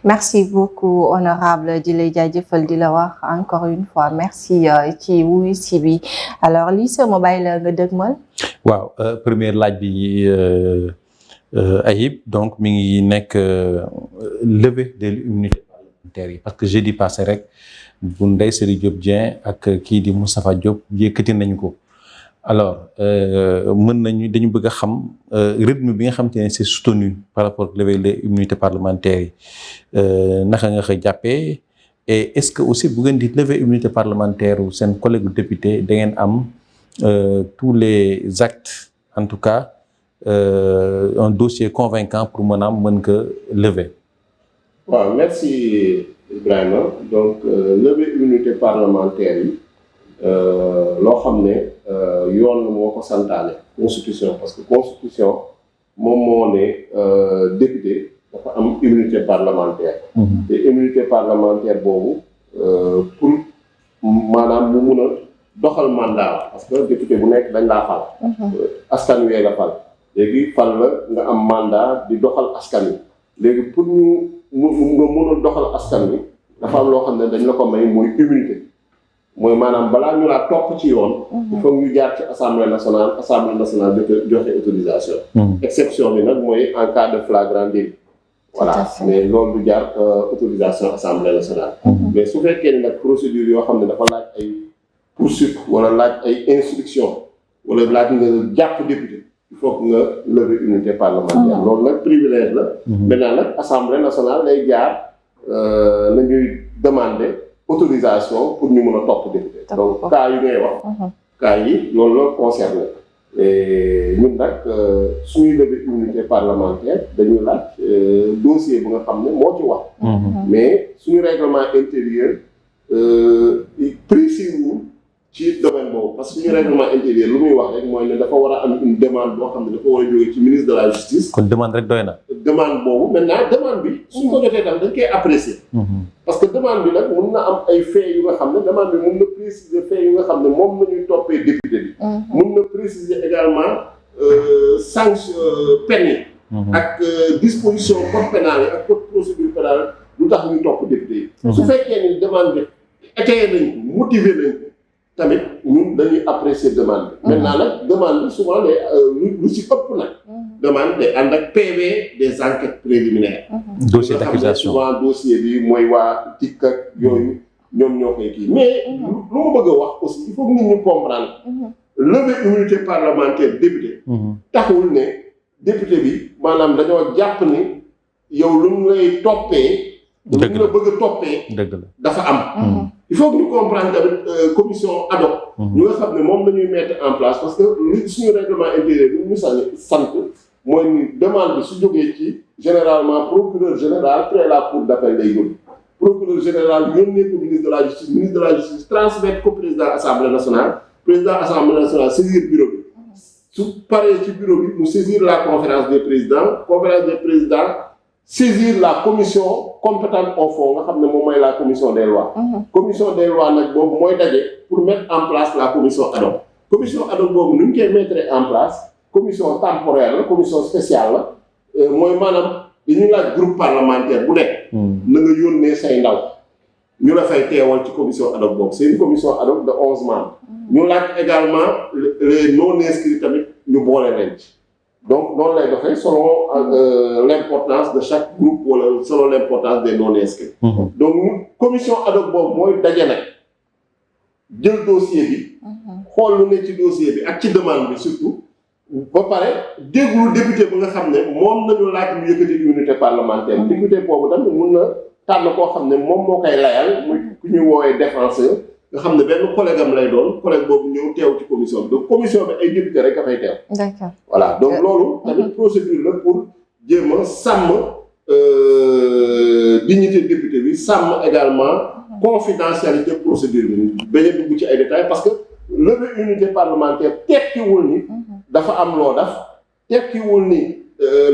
Merci beaucoup honorable di lay jaajëfal di la wax encore une fois merci ci wuyu si bi alors lii sama bàyyi la nga dëgmal. waaw première laaj bi Ayib donc mi ngi nekk levée de l'immunité parlementaire yi parce que jeudi passé rek bu Ndeye Saly Diop Dieng ak kii di Moustapha Diop yëkkati nañ ko. alors dañu bëgg a xam rythme bi nga xam te ne c'est soutenu par rapport ak levée de l'immunité parlementaire yi naka nga ko jàppee et est-ce que aussi bu ngeen di lever immunité parlementaire ou seen collègue député da ngeen am tous les actes en tout cas un dossier convaincant pour mën ko lever. waaw merci Ibrahima donc lever immunité parlementaire yi loo xam ne yoon moo ko santaane constitution parce que constitution moom moo ne député dafa am immunité parlementaire te immunité parlementaire boobu pour maanaam mu mun a doxal mandat parce que député bu nekk dañ laa fal askan wi la fal léegi fal la nga am mandat di doxal askan wi léegi pour nga mun a doxal askan wi dafa am loo xam ne dañ la ko may mooy immunité mooy maanaam balaa ñu laa topp ci yoon il faut ñu jaar ci assemblée nationale joxe autorisation exception bi nag mooy en cas de flagrant délit voilà mais loolu du jaar autorisation assemblée nationale mais su fekkee ne nag procédure yoo xam ne dafa laaj ay poursuite wala laaj ay instruction wala laaj nga jàpp député il faut que nga lever immunité parlementaire loolu nag privilège la maintenant nag assemblée nationale day jaar la ñuy demander autorisation pour ñu mën a topp député donc cas yi ngay wax cas yi loolu la concerné ñun nag suñuy lever immunité parlementaire dañuy laaj dossier bu nga xam ne moo ci wax mais suñu règlement intérieur précis wu ci domaine boobu parce que suñu règlement intérieur lu muy wax rek mooy ne dafa war a am une demande boo xam ne dafa war a jógee ci ministre de la justice. kon demande rek doy na. demande boobu maintenant demande bi suñ ko jotee tam dañ koy apprécier. parce que demande bi nag mun na am ay faits yu nga xam ne demande bi mun na préciser faits yu nga xam ne moom la ñuy toppee député bi. mun na préciser également sanction peine ak disposition code pénal ak code procédure pénale lu tax ñuy topp député yi. su fekkee ni demande bi étayé nañ ko motivé nañ ko tamit ñun dañuy apprécier demande bi. maintenant nag demande bi souvent day lu si ëpp nag. demande day ànd ak PV des enquêtes préliminaires. dossier d'accusation souvent dossier bi mooy waa TIC ak yooyu ñoom ñoo koy kii mais lu ma bëgg a wax aussi il faut que nit ñu comprendre. lever immunité parlementaire député. taxul ne député bi maanaam dañoo jàpp ni yow lu ñu lay toppee. dëgg lu ñu la bëgg a toppee. dëgg la dafa am. il faut que ñu comprendre tamit commission ad hoc. ñu nga xam ne moom la ñuy mettre en place parce que li suñu règlement intérieur bi ñu sant mooy ni demande bi su jógee ci généralement procureur général près la cour d'appel lay yóbbu. procureur général yónnee ko ministre de la justice transmettre ko président assemblée nationale. président assemblée nationale saisir bureau bi su paree ci bureau bi mu saisir la conférence des présidents saisir la commission compétente au fond nga xam ne moom mooy la commission des lois. commission des lois nag boobu mooy daje pour mettre en place la commission ad hoc. commission ad hoc boobu nu ñu koy mettre en place commission temporaire la commission spéciale la mooy maanaam dañuy laaj groupe parlementaire bu nekk. na nga yónnee say ndaw ñu la fay teewal ci commission ad hoc boobu c'est une commission ad hoc de 11 membres. ñu laaj également les non inscrits tamit ñu boole leen ci donc noonu lay doxee selon l'importance de chaque groupe wala selon l'importance des non inscrits. donc commission ad hoc boobu mooy daje nag jël dossier bi. xool lu ne ci dossier bi ak ci demande bi surtout ba pare déglu député bi nga xam ne moom nañu laaj mu yëkkati immunité parlementaire. député boobu tamit mun na tànn koo xam ne moom moo koy layal muy ku ñuy woowee défenseur. nga xam ne benn collègue am lay doon collègue boobu ñëw teew ci commission bi donc commission bi ay député rek a fay teew. D'accord. voilà donc loolu tamit procédure la pour jéem a sàmm dignité député bi sàmm également confidentialité procédure bi bañ a dugg ci ay détails parce que lever unité parlementaire tekkiwul ni dafa am loo def tekkiwul ni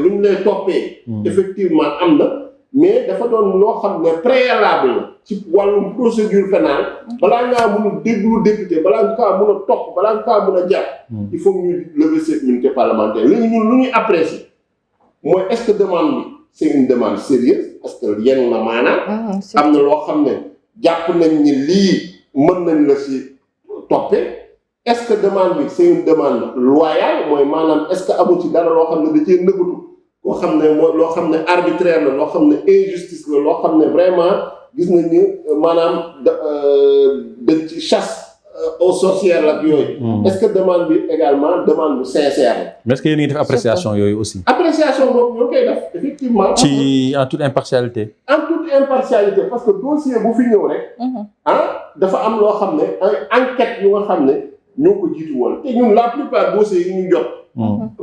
lu ñu lay toppee effectivement am na mais dafa doon loo xam ne préalable la ci wàllum procédure pénale balaa ngaa mën a déglu député balaa nga kaa mën a topp balaa nga kaa mën a jàpp il faut ñu lever cette immunité parlementaire léegi ñun lu ñuy apprécier mooy est-ce que demande bi c'est une demande sérieuse parce que yenn na maanaam am na loo xam ne jàpp nañ ni lii mën nañ la si toppee est-ce que demande bi c'est une demande loyale mooy maanaam est-ce que amu ci dara loo xam ne da cee nëbbatu loo xam ne moo loo xam ne arbitraire la loo xam ne injustice la loo xam ne vraiment gis nañ ni maanaam dañ ci chasse aux sorcières ak yooyu. est-ce que demande bi également demande bu sincère la. mais est-ce que yéen a ngi def appréciation yooyu aussi. appréciation boobu ñoo koy def effectivement. ci en toute impartialité. en toute impartialité parce que dossier bu fi ñëw rek. dafa am loo xam ne ay enquête yu nga xam ne ñoo ko jiitu woon te ñun la plupart dossiers yi ñu jot.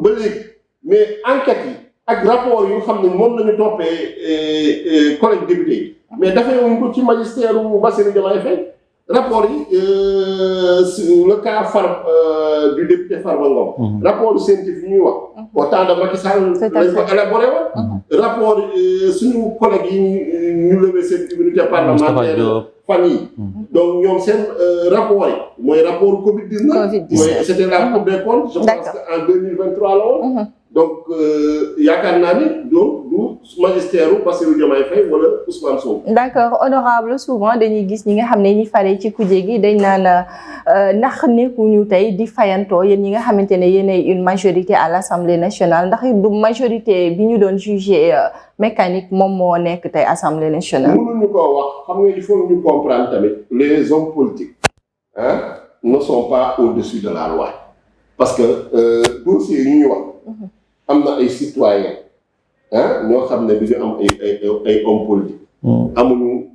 ba léegi mais enquête yi. ak rapport yu xam ne moom lañu toppee collègue député yi mais dafay wuñ ko ci magistère u Bassirou Diomaye Faye rapport yi le cas du député Farba Ngom rapport scientifique ñuy wax au temps de Macky Sall lañ ko élaboré woon rapport suñu collègue yi ñu lever seen immunité parlementaire fan yi donc ñoom seen rapport yi mooy rapport Covid-19 mooy c'était la Cour des comptes je pense que en 2023 la woon donc yaakaar naa ni donc du magistère u Bassirou Diomaye Faye wala Ousmane Sonko. d'accord honorable souvent dañuy gis ñi nga xam ne ñi faree ci kuje gi dañ naan ndax nekkuñu tey di fayantoo yéen ñi nga xamante ne yéenay une majorité à l'Assemblée nationale ndax du majorité bi ñu doon jugé mécanique moom moo nekk tey Assemblée nationale. mënuñu koo wax xam nga il faut ñu comprendre tamit les hommes politiques ne sont pas au-dessus de la loi parce que dossier yi ñuy wax. am na ay citoyens ñoo xam ne dañu am ay hommes politiques. amuñu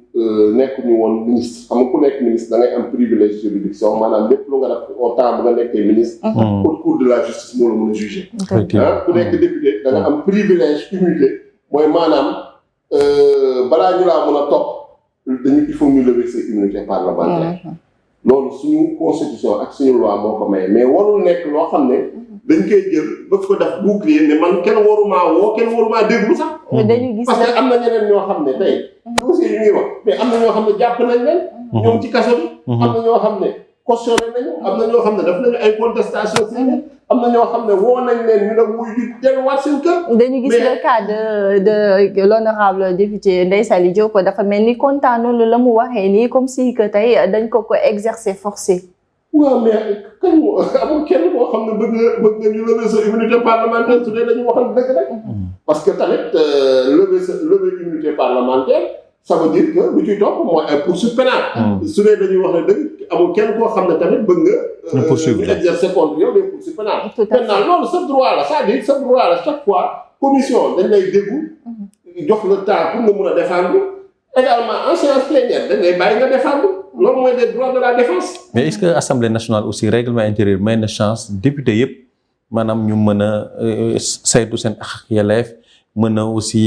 nekkuñu woon ministre xam nga ku nekk ministre da ngay am privilège juridiction maanaam lépp lu nga def au temps bu nga nekkee ministre. haute cour de la justice moo la mën a juger. ku nekk député da nga am privilège immunité mooy maanaam balaa ñu laa mën a topp il faut ñu lever sa immunité parlementaire. loolu suñu constitution ak suñu loi moo ko maye mais warul nekk loo xam ne. dañ koy jël ba ko def bouclier ne man kenn warumaa woo kenn warumaa déglu sax. dañuy gis parce que am na ñeneen ñoo xam ne tey. dossier yi ñuy wax mais am na ñoo xam ne jàpp nañ leen. ñoom ci kaso bi. am na ñoo xam ne cautionné nañu am na ñoo xam ne daf nañu ay contestation civique am na ñoo xam ne woo nañ leen ñu ne wuy ji delluwaat seen kër. dañu gis le cas de l'honorable député Ndeye Saly Diop dafa mel ni kontaanul la mu waxee nii comme si que tey dañ ko exercer forcé. waaw mais kan amul kenn koo xam ne bëgg nga ñu lever sa immunité parlementaire su dee dañu waxal dëgg rek. parce que tamit lever immunité parlementaire ça veut dire que lu ciy topp mooy ay poursuite pénale. su dee dañuy wax ne dëgg amul kenn koo xam ne tamit bëgg nga. poursuivre exercer contre yow des poursuites pénales. maintenant loolu sa droit la c'est-à-dire sa droit la chaque fois commission dañ lay déglu. jox le temps pour nga mun a défendre également en séance plénière dañ lay bàyyi nga défendre. loolu mooy des droits de la défense. mais est-ce que assemblée nationale aussi règlement intérieur may na chance député yëpp maanaam ñu mën a saytu seen ak yelleef mën a aussi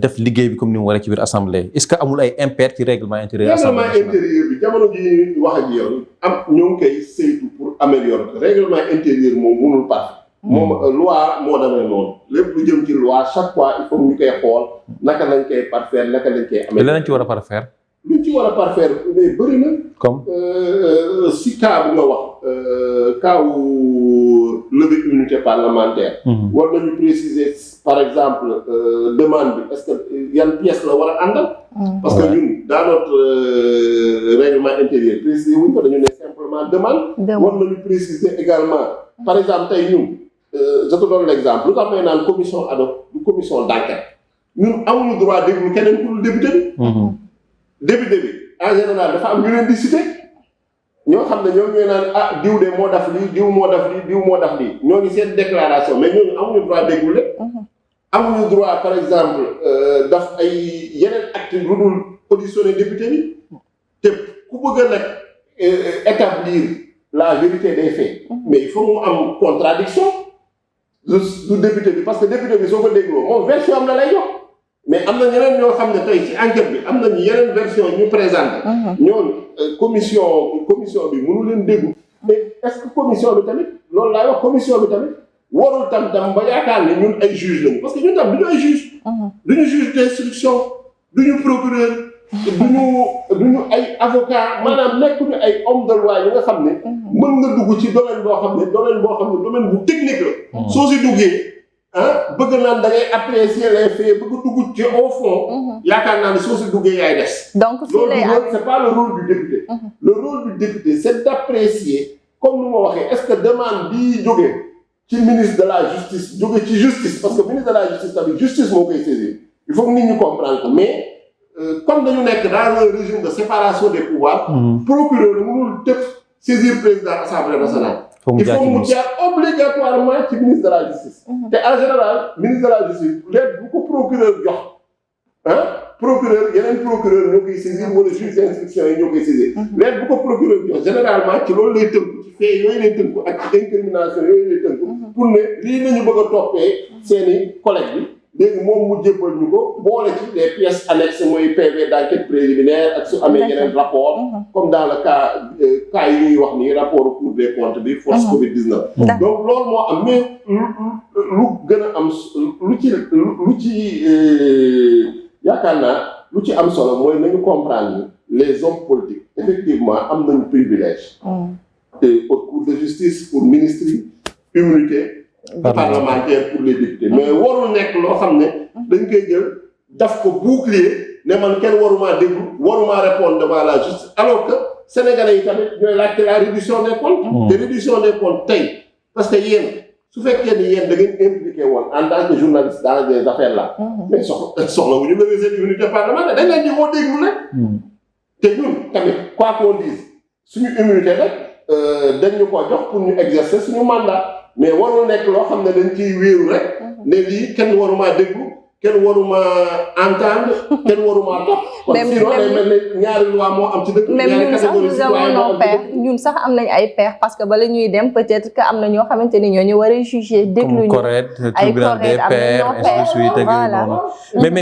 def liggéey bi comme ni mu waree ci biir assemblée est-ce que amul ay impair ci règlement intérieur. règlement intérieur bi jamono ji wax ak yow am ñoo ngi koy saytu pour améliorer règlement intérieur moom mënul parfait. moom loi moo demee noonu lépp lu jëm ci loi chaque fois il faut ñu koy xool naka lañ koy parfaire naka lañ koy améliorer. leneen ci war a parfaire. luñ ci war a parfaire mais bëri na. comme si cas bu nga wax cas wu levée immunité parlementaire. war nañu préciser par exemple demande bi est-ce que yan pièce la war a àndal. parce que ñun dans notre règlement intérieur préciser wuñ ko dañu ne simplement demande. war nañu préciser également par exemple tey ñun je te donne l'exemple lu tax may naan commission ad hoc du commission d'enquête ñun amuñu droit déglu keneen ku dul député bi. député bi en général dafa am ñu leen di cité ñoo xam ne ñoom ñooy naan ah diw de moo def lii diw moo def lii diw moo def lii ñoo ngi seen déclaration mais ñooñu amuñu droit déglu lépp. amuñu droit par exemple daf ay yeneen actes lu dul auditionner député bi te ku bëgg a nag établir la vérité des faits. mais il faut mu am contradiction du député bi parce que député bi soo ko dégloo moom version am la lay jox. mais am na ñeneen ñoo xam ne tey ci enquête bi am nañu yeneen version ñu présenté. ñooñu commission bi mënu leen déglu. mais est-ce que commission bi tamit loolu laay wax commission bi tamit warul tam ba yaakaar ne ñun ay juge lañu parce que ñun tam du ñu ay juge. du ñu juge d'instruction du ñu procureur. du ñu ay avocat maanaam nekkuñu ay homme de loi yi nga xam ne. mën nga dugg ci domaine boo xam ne domaine bu technique la. soo si duggee. bëgg naan da ngay apprécier les faits bëgg dugg ci au fond. yaakaar naa ne soo si duggee yaay des. donc fii lay loolu c'est pas le rôle du député. le rôle du député c'est d'apprécier comme ni ma waxee est-ce que demande bii jógee ci ministre de la justice jóge ci justice parce que ministre de la justice tamit justice moo koy saisir il faut que nit ñi comprendre ko mais comme dañu nekk dans un régime de séparation des pouvoirs. procureur mënul tëb saisir président assemblée nationale. il faut mu jaar obligatoirement ci ministre de la justice. te en général ministre de la justice léegi bu ko procureur jox procureur yeneen procureur ñoo koy saisir wala juge d'instruction yi ñoo koy saisir. léegi bu ko procureur jox généralement ci loolu lay tënku ci fait yooyu lay tënku ak ci incrimination yooyu lay tënku. pour ne lii nañu bëgg a toppee seeni collègue bi léegi moom mu jébbal ñu ko boole ci des pièces annexes mooy PV d'enquête préliminaire ak su amee yeneen rapport comme dans le cas yi ñuy wax nii rapport Cour des comptes bi force Covid-19 donc loolu moo am mais lu gën a am lu ci yaakaar naa lu ci am solo mooy nañu comprendre ni les hommes politiques effectivement am nañu privilège te haute cour de justice pour ministres yi immunité parlementaire pour les députés mais warul nekk loo xam ne dañ koy jël daf ko bouclier ne man kenn waruma déglu waruma répondre devant la justice alors que sénégalais yi tamit ñooy laajte la réduction des comptes te réduction des comptes tey parce que yéen su fekkee ni yéen da ngeen impliqué woon en tant que journaliste dans des affaires là mais soxla wu ñu lever seen immunité parlementaire dañ leen di woo déglu rek te ñun tamit quoi qu'on dise suñu immunité rek dañ ñu ko jox pour ñu exercer suñu mandat mais warul nekk loo xam ne dañ ciy wéeru rek ne lii kenn waruma déglu kenn waruma entendre kenn waruma topp. kon sinon day mel ne ñaari loi moo am ci dëkk. ñaari catégorie citoyen moo am ci dëkk ñun sax am nañ ay pairs parce que bala ñuy dem peut-être que am na ñoo xamante ni ñoo ñu war a juger déglu ñu ay tribunal des pairs ainsi de suite voilà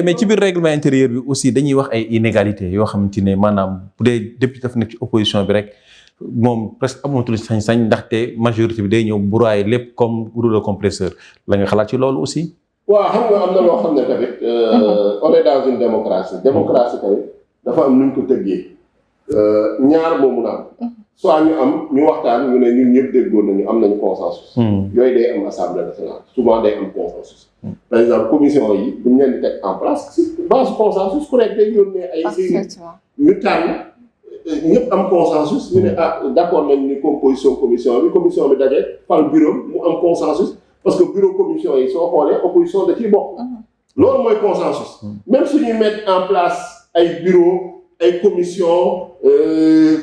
mais ci biir règlement intérieur bi aussi dañuy wax ay inégalités yoo xamante ne maanaam bu dee député dafa nekk ci opposition bi rek. moom presque amatul sañ-sañ ndaxte majorité bi day ñëw broyer lépp comme rouleau compresseur la nga xalaat ci loolu aussi. waaw xam nga am na loo xam ne tamit on est dans une démocratie tamit dafa am nu ñu ko tëggee ñaar moo mun a am soit ñu waxtaan ñu ne ñun ñëpp déggoon nañu am nañu consensus. yooyu day am assemblée nationale souvent day am consensus. par exemple commission yi bu ñu leen di teg en place si base consensus ku nekk day yónnee ay. ñu tànn ñëpp am consensus. ñu ne d'accord nañ ni composition commission bi daje fal bureau mu am consensus parce que bureau commission yi soo xoolee opposition da ciy bokk. loolu mooy consensus. même suñuy mettre en place ay bureau ay commission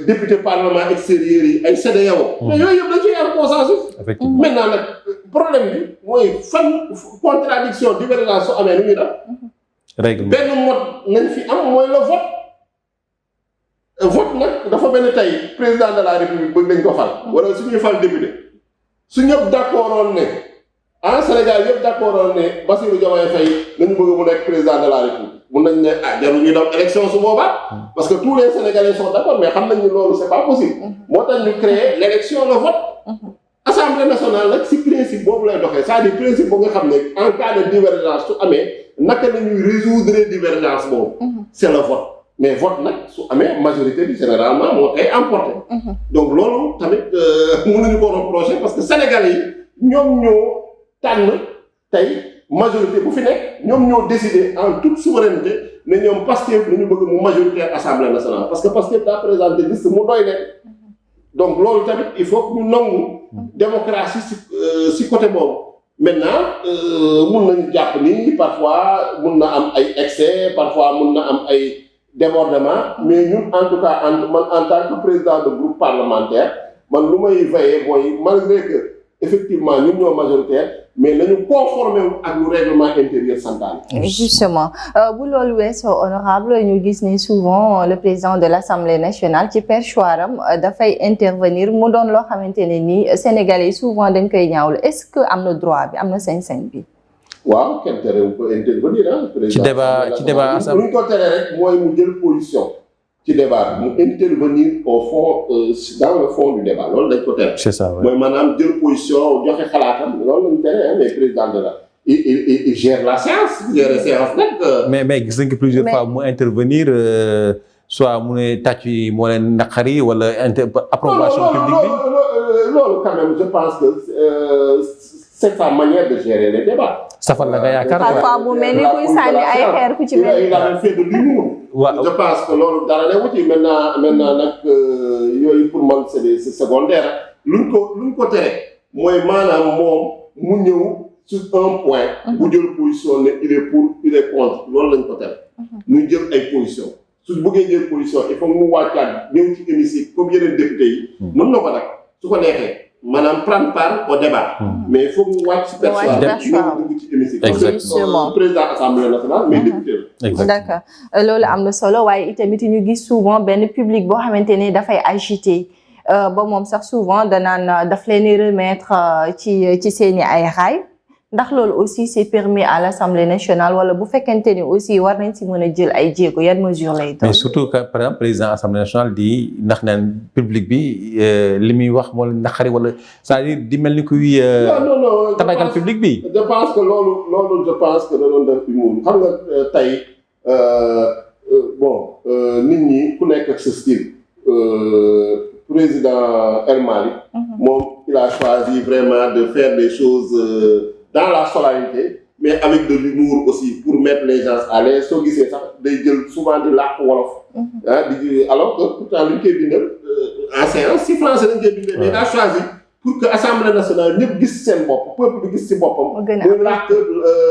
député parlement extérieur yi ay CEDEAO. mais yooyu yëpp dañ ciy am consensus. effectivement maintenant nag problème bi mooy fan contradiction divergence su amee nu ñuy def. règlement benn mode nañ fi am mooy le vote. vote nag dafa benn tey président de la république bëgg nañ ko fal. wala suñuy fal député su ñëpp d'accordoon ne Sénégal yëpp d'accordoon ne Bassirou Diomaye Faye nañu bëgg mu nekk président de la république. mun nañ ne jarul ñu dem élection su boobaa parce que tous les Sénégalais sont d'accord mais xam nañ ni loolu c'est pas possible moo tax ñu créer l'élection le vote assemblée nationale nag si principe boobu lay doxee c'est-à-dire principe bu nga xam ne en cas de divergence su amee naka la ñuy résoudre divergence boobu c'est le vote mais vote nag su amee majorité bi généralement moo koy emporté donc loolu tamit mënuñu ko reprocher parce que Sénégalais yi ñoom ñoo tànn tey majorité bu fi nekk ñoom ñoo décidé en toute souveraineté ne ñoom Pastef lu ñu bëgg mu majoritaire assemblée nationale parce que Pastef daa présenté liste mu doy leen donc loolu tamit il faut que ñu nangu démocratie si côté boobu maintenant mun nañu jàpp ni parfois mun na am ay excès parfois mun na am ay débordement mais ñun en tout cas man en tant que président de groupe parlementaire man lu may veiller mooy malgré que effectivement ñun ñoo majoritaire mais nañu conformé wu ak lu règlement intérieur santaane. Justement bu loolu weesoo honorable ñu gis ni souvent le président de l'Assemblée nationale ci perchoiram dafay intervenir mu doon loo xamante ne nii Sénégalais yi souvent dañ koy ñaawlu est-ce que am na droit bi am na sañ-sañ bi. waaw kenn terewu ko intervenir ci débat lu ñu ko tere rek mooy mu jël position. ci débat mu intervenir au fond dans le fond du débat loolu dañ ko tere. c'est ça mooy maanaam jël position joxe xalaatam loolu lañ tere mais président de la il gère la séance nag. mais gis nañ ko plusieurs fois mu intervenir soit mu ne tàcc yi moo leen naqari wala approbation publique bi. loolu quand même je pense que c'est sa manière de gérer les débats. safal la nga yaakaar parfois mu mel ni kuy sànni ay xeer ku ci mel. il a fait de l'humour. waaw je pense que loolu dara ne wuti maintenant nag yooyu pour man c'est secondaire luñ ko tere mooy maanaam moom mu ñëw sur un point. bu jël position ne il est pour il est contre loolu lañ ko tere. muy jël ay position su bëggee jël position il faut mu wàccaat ñëw ci hémicycle comme yeneen député yi. mën na ko nag su ko neexee. maanaam prendre part au débat. mais il faut mu wàcc si perchoir dugg ci hémicycle. exactement président assemblée nationale mais député la. d'accord loolu am na solo waaye itamit ñu gis souvent benn public boo xamante ne dafay agité ba moom sax souvent danaan daf leen di remettre ci seeni ay raay ndax loolu aussi c'est permis à l'Assemblée nationale wala bu fekkente ni aussi war nañ si mën a jël ay jéego yan mesure lay doon. mais surtout que par exemple président Assemblée nationale di ndax naan public bi li muy wax moo leen naqari wala c'est-à-dire di mel ni kuy. non tabagal public bi. je pense que loolu je pense que da doon def humour xam nga tey bon nit ñi ku nekk ak sa style président El Malick. moom il a choisi vraiment de faire des choses. dans la solennité mais avec de l'humour aussi pour mettre les gens à l'aise soo gisee sax day jël souvent di làkk wolof alors que pourtant lu ñu koy bindal en séance si français lañ koy bindee mais daa choisi pour que assemblée nationale ñëpp gis seen bopp peuple bi gis si boppam muy làkk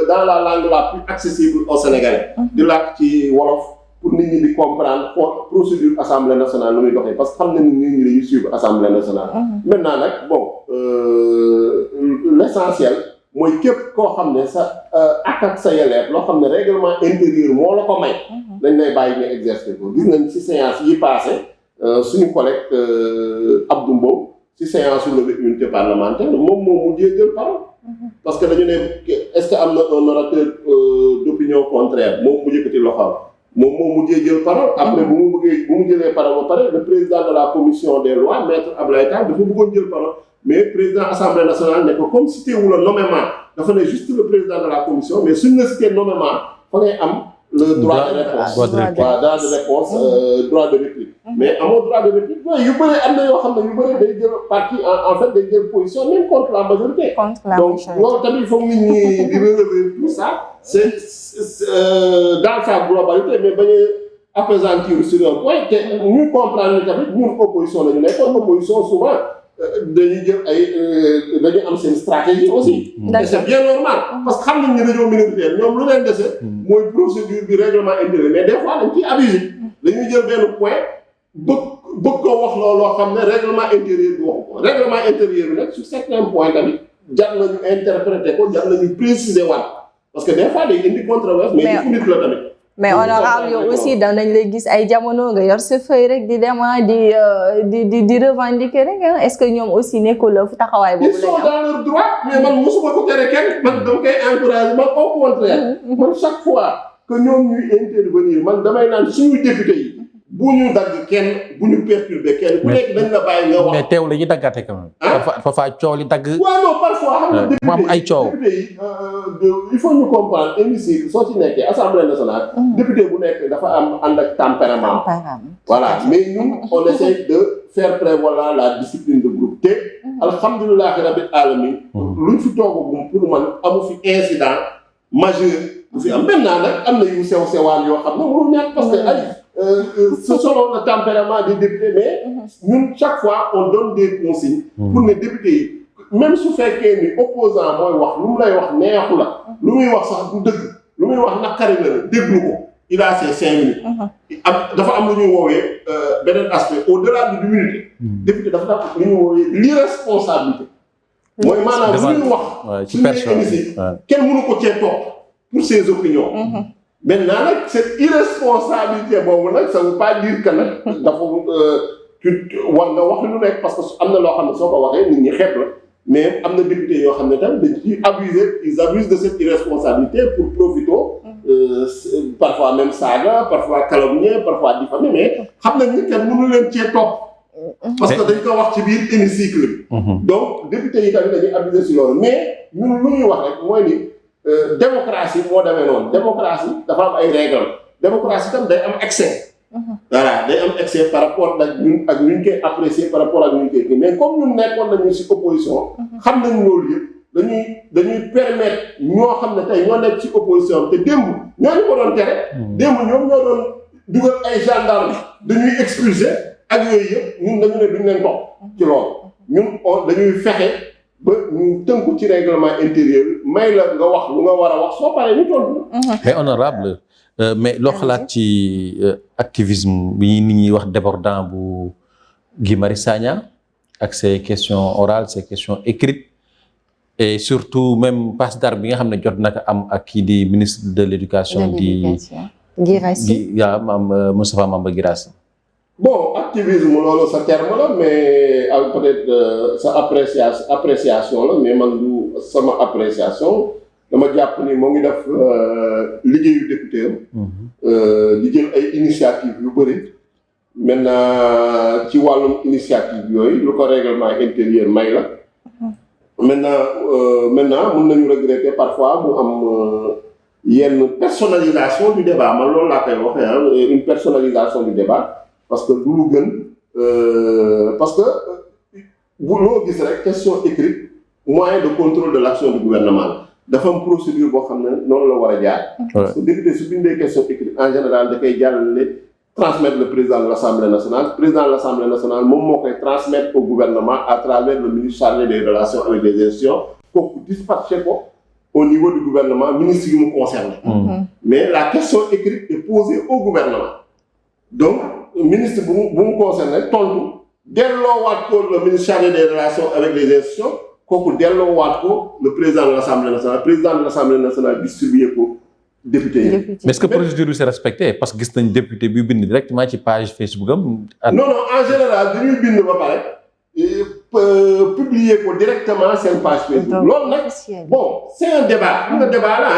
dans la langue la plus accessible aux Sénégalais di làkk ci wolof pour nit ñi di comprendre procédure assemblée nationale nu muy doxee parce que xam nañ ni nit ñi dañuy suivre assemblée nationale maintenant nag bon l'essentiel mooy képp koo xam ne sa ak sa yelleef loo xam ne règlement intérieur moo la ko may dañ lay bàyyi nga exercer ko gis nañ ci séance yi passé suñu collègue Abdou Mbow ci séance su levée immunité parlementaire moom moo mujjee jël parole parce que dañu ne est-ce que am na un orateur d'opinion contraire moom mu yëkkati loxoom moom moo mujjee jël parole après bu mu jëlee parole ba pare le président de la commission des lois maître Abdoulaye Tall dafa bëggoon jël parole mais président assemblée nationale ne ko comme cité wu la nommément dafa ne juste le président de la commission mais suñu la cité nommément fa ngay am le droit de réponse droit de réponse droit de réplique mais amoo droit de réplique yu bëri am na yoo xam ne yu bëri day jël parti en fait day jël position même contre la majorité. Donc loolu tamit foog nit ñi di relever tout ça c'est dans sa globalité mais bañ a appesantir sur un point te ñu comprendre ni tamit ñun opposition la ñu nekkoon opposition souvent dañuy jël ay dañuy am seen stratégie aussi. et c'est bien normal parce que xam nañ ne région minoritaire ñoom lu leen dese mooy procédure bi règlement intérieur mais des fois dañ ciy abusé dañuy jël benn point bëgg ko wax loo xam ne règlement intérieur bi waxu ko règlement intérieur bi nag sur certains points tamit jar nañu interpréter ko jar nañu préciser waat parce que des fois day indi controverse mais ci nit la tamit. mais honorable yow aussi danañ lay gis ay jamono nga yor sa feuille rek di dem di revendiquer rek est-ce que ñoom aussi nekkul la fu taxawaay boobu la ñu am. ils sont dans leur droit mais man mosuma ko tere kenn man dama koy encourager man au contraire man chaque fois que ñoom ñuy intervenir man damay naan suñu député yi bu ñu dagg kenn bu ñu perturber kenn ku nekk dañ la bàyyi nga wax. mais teew la ñuy daggaate quand même. parfois coow li dagg. waaw non parfois xam nga mu am ay coow. député yi il faut ñu comprendre hémicycle soo ci nekkee assemblée nationale. député bu nekk dafa am ànd ak tempérament. voilà mais ñun on essaie de faire prévaloir la discipline de groupe te alhamdulilah rabbil alamin luñ fi toogagum pour man amu fi incident majeur bu fi am maintenant nag am na yu sew sewaan yoo xam ne mënul ñàkk parce que ay selon le tempérament des députés mais ñun chaque fois on donne des consignes pour ne député yi même su fekkee ni opposant mooy wax lu mu lay wax neexu la lu muy wax sax du dëgg lu muy wax naqari la déglu ko il a ses 5 minutes dafa am lu ñuy woowee beneen aspect au-delà de l'immunité député dafa daf lu ñuy woowee l'irresponsabilité mooy maanaam lu ñuy wax ci personne kenn mënu ko cee topp pour ses opinions maintenant nag cette irresponsabilité boobu nag ça veut pas dire que nag dafa war nga wax lu nekk parce que am na loo xam ne soo ko waxee nit ñi xeeb la mais am na député yoo xam ne tamit dañ ciy ils abusent de cette irresponsabilité pour profito parfois même saaga parfois calomnier parfois diffamer mais xam nañ ni kenn mënu leen cee topp parce que dañ ko wax ci biir hémicycle bi donc député yi tamit dañuy abuser si loolu mais ñun lu ñuy wax rek mooy ni démocratie moo demee noonu démocratie dafa am ay règles démocratie tam day am excès voilà day am excès par rapport ak ñun ñu koy apprécier par rapport ak ñu koy kii mais comme ñun nekkoon nañu ci opposition xam nañ loolu yëpp dañuy permettre ñoo xam ne tey ñoo nekk ci opposition te démb ñooñu ko doon tere démb ñoom ñoo doon dugal ay gendarme dañuy expulser ak yooyu yëpp ñun dañu ne duñ leen topp ci loolu ñun dañuy fexe ba ñu tënku ci règlement intérieur may la nga wax lu nga war a wax soo paree ñu tontu. mais honorable mais loo xalaat ci activisme bi nit ñi wax débordant bu Guy Marius Sagna ak ses questions orales ses questions écrites et surtout même passe d'armes bi nga xam ne jot na ko am ak kii di ministre de l'éducation di Moustapha Mamba Guirassy. Bon, activisme, c'est un terme là, mais peut-être sa appréciation là, mais man sama appréciation, dama japp ni mo ngi def liggéeyu député di jël ay initiative yu bari. Maintenant ci walum initiative yoy lu ko règlement intérieur may la. Maintenant mën nañu regretter parfois mu am yenn personnalisation du débat, man loolu la koy waxé une personnalisation du débat. Parce que du lu gën parce que bu loo gis rek question écrite moyen de contrôle de l'action du gouvernement dafa am procédure boo xam ne noonu la war a jaar. parce que député su bindee question écrite en général da koy jàllale transmettre le président de l'Assemblée nationale président de l'Assemblée nationale moom moo koy transmettre au gouvernement à travers le ministre chargé des relations avec les institutions kooku dispatché ko au niveau du gouvernement ministre yi mu concerné. Mais la question écrite est posée au gouvernement donc. Ministre bu mu concerné tontu delloowaat ko le ministre chargé des relations avec les institutions kooku delloowaat ko le président de l'Assemblée nationale distribué ko député yi. mais est-ce que procédure bi c'est respecté parce que gis nañ député bi bind directement ci page Facebook am. non en général dañuy bind ba pare publier ko directement seen page Facebook. loolu nag bon c'est un débat. xam nga débat là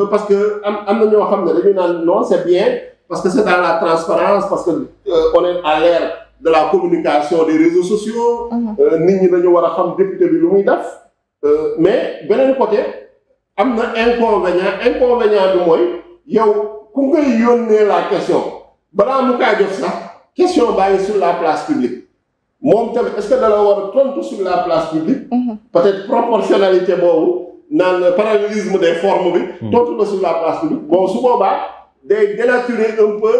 parce que am na ñoo xam ne dañu naan non c'est bien. Parce que c'est dans la transparence, parce que on est à l'ère de la communication des réseaux sociaux. Nit ñi dañu war a xam député bi lu muy def. Mais beneen côté am na inconvénient bi mooy yow ku ngay yónnee la question balaa mu kaa jot sax question baa ngi sur la place publique moom tamit est-ce que da la war a tontu sur la place publique. peut-être proportionnalité boobu naan parallélisme des formes bi. tontu la sur la place publique bon su boobaa day dénaturer un peu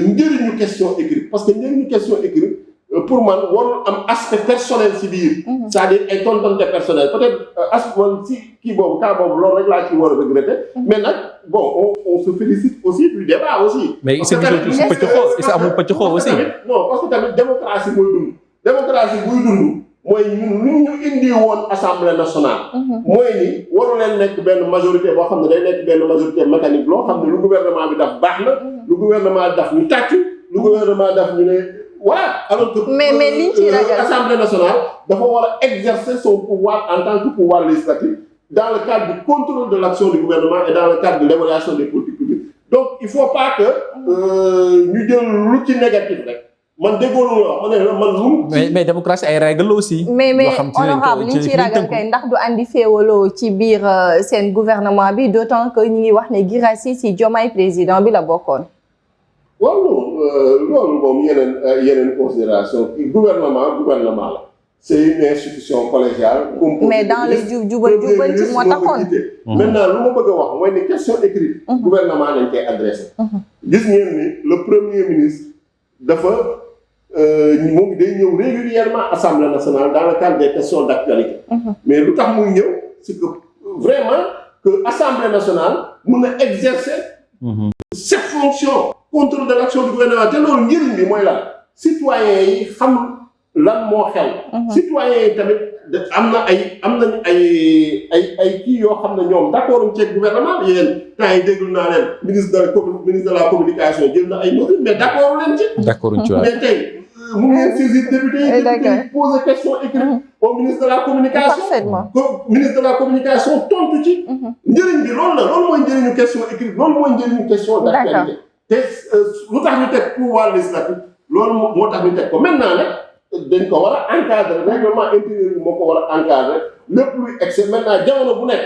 njëriñu question écrite parce que njëriñu question écrite pour man warul am aspect personnel ci biir. c'est-à-dire ay tontonte personnel peut-être aspect man ci kii boobu cas boobu loolu rek laa ci war a regretter mais nag bon on se félicite aussi du débat aussi. mais est-ce que amul pëccxoo aussi. non parce que tamit démocratie mooy dund démocratie buy dund mooy ñun lu ñu indi woon assemblée nationale. mooy ni waru leen nekk benn majorité boo xam ne day nekk benn majorité mécanique loo xam ne lu gouvernement bi daf baax na lu gouvernement daf ñu tàccu lu gouvernement daf ñu ne. Voilà, alors que l'Assemblée nationale doit exercer son pouvoir en tant que pouvoir législatif dans le cadre du contrôle de l'action du gouvernement et dans le cadre de l'évaluation des politiques publiques. Donc, il ne faut pas que nous ayons l'outil négatif. Mais démocratie ay règle aussi. mais honorable li ci ragal kay ndax du andi féewaloo ci biir seen gouvernement bi d'autant que ñi ngi wax ne Guirassy ci Diomaye président bi la bokkoon. waaw loolu moom yeneen considération gouvernement la c'est une institution collégiale. mais dans les jubal ci moo taxoon. maintenant lu ma bëgg a wax mooy ne question écrite. gouvernement lañ koy adressé. gis ngeen ni le premier ministre dafa moom day ñëw régulièrement assemblée nationale dans le cadre des questions d'actualité. mais lu tax muy ñëw c'est que vraiment que assemblée nationale mun a exercer. cette fonction. contrôle de l'action du gouvernement te loolu njëriñ bi mooy lan citoyens yi xam lan moo xew. citoyens yi tamit am nañu ay kii yoo xam ne ñoom d'accord ci gouvernement bi yéen temps yi déglu naa leen ministre de la communication jël na ay mesures mais d'accord leen ci. d'accord ci waaw mais tey mu ngi saisir député yi poser question écrite au ministre de la communication. parfaitement ministre de la communication tontu ci. njëriñ bi loolu la loolu mooy njëriñu question écrite loolu mooy njëriñu question d'actualité. te lu tax ñu teg pouvoir législatif loolu moo tax ñu teg ko maintenant nag dañ ko war a encadrer règlement intérieur bi moo ko war a encadrer lépp luy excès maintenant jamono bu nekk.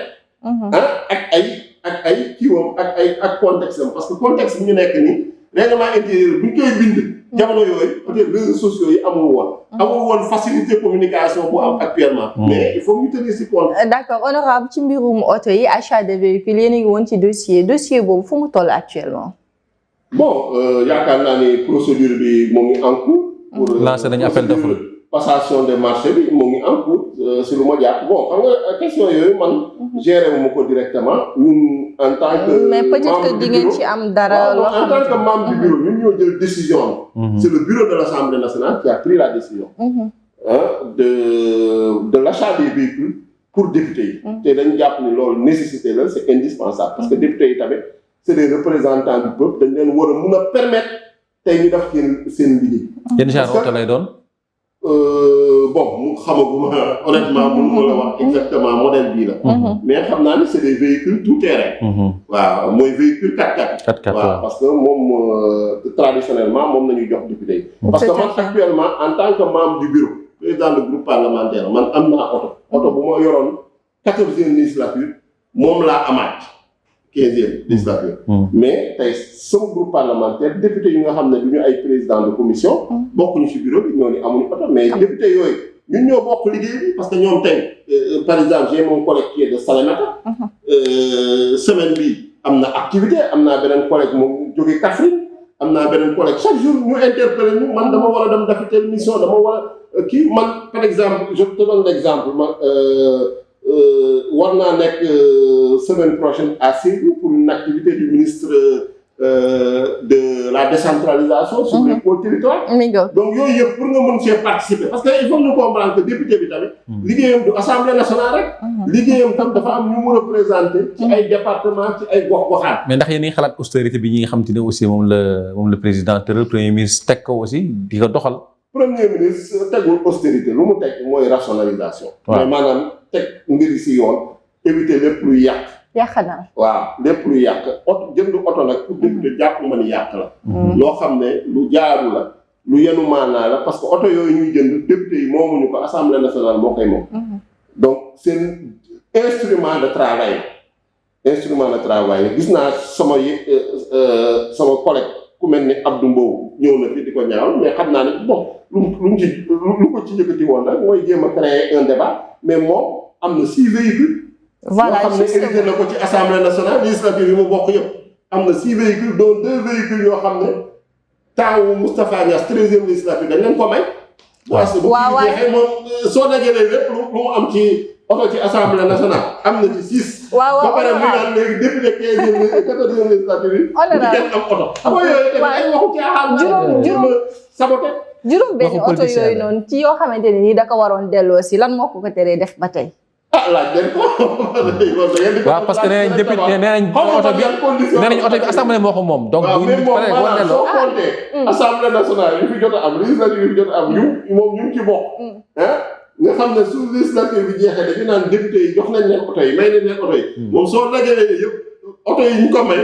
ak ay kiiwam ak contexte am parce que contexte bi ñu nekk nii règlement intérieur bu ñu koy bind. jamono yooyu peut-être réseaux sociaux yi amul woon facilité communication bu am actuellement. mais il faut ñu tenir ci compte. d'accord honorable ci mbirum oto yi achat de véhicules yéen a ngi woon ci dossier boobu fu mu toll actuellement. bon yaakaar naa ni procédure bi mu ngi en cours. pour lancer nañu appel d'offre. passation de marché bi mu ngi en cours si lu ma jàpp bon xam nga question yooyu man. gérer wu ma ko directement ñun en tant que. mais peut-être que di ngeen ci am dara loo en tant que membre du bureau ñun ñoo jël décision. c'est le bureau de l'Assemblée nationale qui a pris la décision. de l'achat des véhicules pour députés yi. te dañu jàpp ni loolu nécessité la c'est indispensable parce que députés yi tamit. c'est des représentants du peuple dañ leen war a mun a permettre tey ñu def seen liggéey. yenn genre oto lay doon. bon mu xamaguma honnêtement mënuma la wax exactement modèle bii la. mais xam naa ni c'est des véhicules tout terrain. waaw mooy véhicule 4x4. 4x4 waaw parce que moom traditionnellement moom la ñuy jox député yi. parce que man actuellement en tant que membre du bureau président du groupe parlementaire man am naa oto bu ma yoroon 14e législature moom laa amaat. 15e législature. mais tey sama groupe parlementaire député yi nga xam ne du ñu ay président de commission. bokkuñu ci bureau bi ñoo ni amuñu oto mais député yooyu ñun ñoo bokk liggéey bi parce que ñoom tey par exemple j'ai mon collègue qui est de Salémata. semaine bi am na activité am naa beneen collègue moom jóge Kaffrine am naa beneen collègue chaque jour ñu interpellé ñu man dama war a dem dafi telle mission dama war a kii man par exemple je te donne l'exemple man. war naa nekk semaine prochaine à Sédhiou pour une activité du ministre de la décentralisation sur les pôles territoires. donc yooyu yëpp pour nga mën cee participer parce que il faut ñu comprendre que député bi tamit. liggéeyam du assemblée nationale rek. liggéeyam tam dafa am ñu mu représenter ci ay département ci ay gox-goxaan. mais ndax yéen a ngi xalaat austérité bi ñi nga xam te ne aussi moom la président tëral premier ministre teg ko aussi di ko doxal. premier ministre tegul austérité lu mu teg mooy rationalisation. mais maanaam teg mbir si yoon éviter lépp luy yàq. yàqanal. waaw lépp luy yàq jënd oto nag pour député jàpp ma ni yàq la. loo xam ne lu jaaru la lu yenu maanaa la parce que oto yooyu ñuy jënd député yi moomuñu ko assemblée nationale moo koy moom. donc c'est instrument de travail. gis naa sama collègue ku mel ni Abdou Mbow ñëw na fi di ko ñaawal mais xam naa ne bon lu ko ci yëkkati woon rek mooy jéem a créer un débat mais moom am na 6 véhicules. voilà yoo xam ne hérité na ko ci assemblée nationale législative yi mu bokk yëpp am na 6 véhicules dont 2 véhicules yoo xam ne taawu Moustapha Niasse 13e législative dañ leen ko may. waaw waaw jeexee moom soo dajalee lépp lu mu am ci oto ci assemblée nationale am na ci 6. waaw ba pare mu naan léegi député 15e 14e législative yi. di kenn am oto. xam nga yooyu tamit ay waxu caaxaan. juróom saboté. juróom benn oto yooyu noonu ci yoo xamante ne nii da ko waroon delloo si lan moo ko teree def ba tey. laaj leen ko. waaw parce que nee nañ député nee nañ oto bi assemblée moo ko moom. donc bu ñu paree boo delloo soo compté assemblée nationale yi fi jot a am législative yi fi jot a am moom ñu ci bokk. nga xam ne su législative bi jeexee dañu naan député yi jox nañ leen oto yi may nañ leen oto yi. moom soo dajalee yëpp oto yi ñu ko may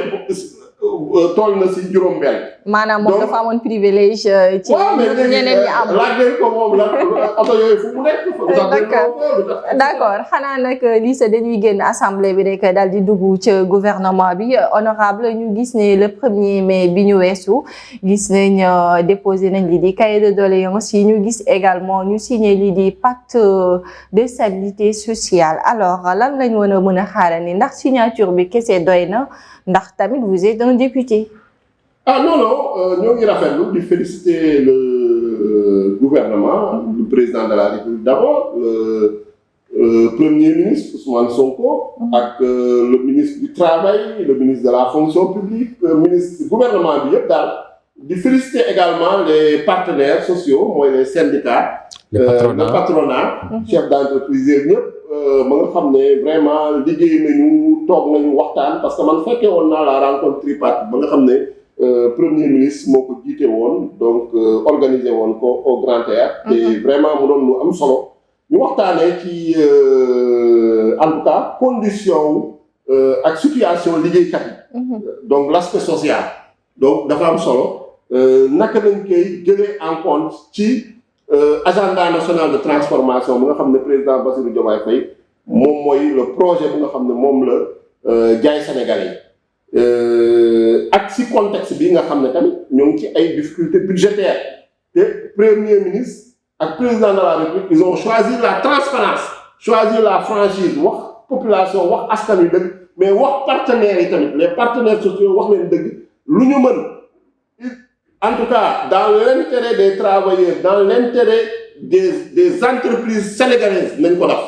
toll na si juróom-benn. maanaam moom dafa amoon privilège. ci ñeneen ñi am laaj leen ko moom la oto yooyu fu mu nekk. d'accord xanaa nag Lissa dañuy génn assemblée bi rek daal di dugg ca gouvernement bi honorable ñu gis ne le 1er mai bi ñu weesu gis nañ déposé nañ li di cahier de doléances yi ñu gis également ñu signé li di pacte de stabilité sociale alors lan lañ war a mën a xaarandi ndax signature bi kese doy na ndax tamit vous êtes un député. ah non ñoo ngi rafetlu di féliciter le gouvernement le président de la République d'abord le premier ministre Ousmane Sonko ak le ministre du travail le ministre de la fonction publique ministre gouvernement bi yëpp daal di féliciter également les partenaires sociaux mooy les syndicats le patronat chef d'entreprise yeeg ñëpp ma nga xam ne vraiment liggéey nañu toog nañu waxtaan parce que man fekkee woon naa la rencontre tripartite ba nga xam ne premier ministre moo ko jiite woon donc organisé woon ko au Grand Théâtre te vraiment mu doon lu am solo ñu waxtaanee ci en tout cas condition ak situation liggéeykat yi donc l'aspect social donc dafa am solo naka lañ koy jëlee en compte ci agenda national de transformation bi nga xam ne président Bassirou Diomaye Faye moom mooy le projet bi nga xam ne moom la jaay Sénégalais yi ak si contexte bi nga xam ne tamit ñoo ngi ci ay difficultés budgétaires te premier ministre ak président de la République ils ont choisi la transparence choisi la franchise wax population wax askan wi dëgg mais wax partenaires yi tamit les partenaires sociaux wax leen dëgg lu ñu mën en tout cas dans l'intérêt des travailleurs dans l'intérêt des entreprises sénégalaises nañ ko def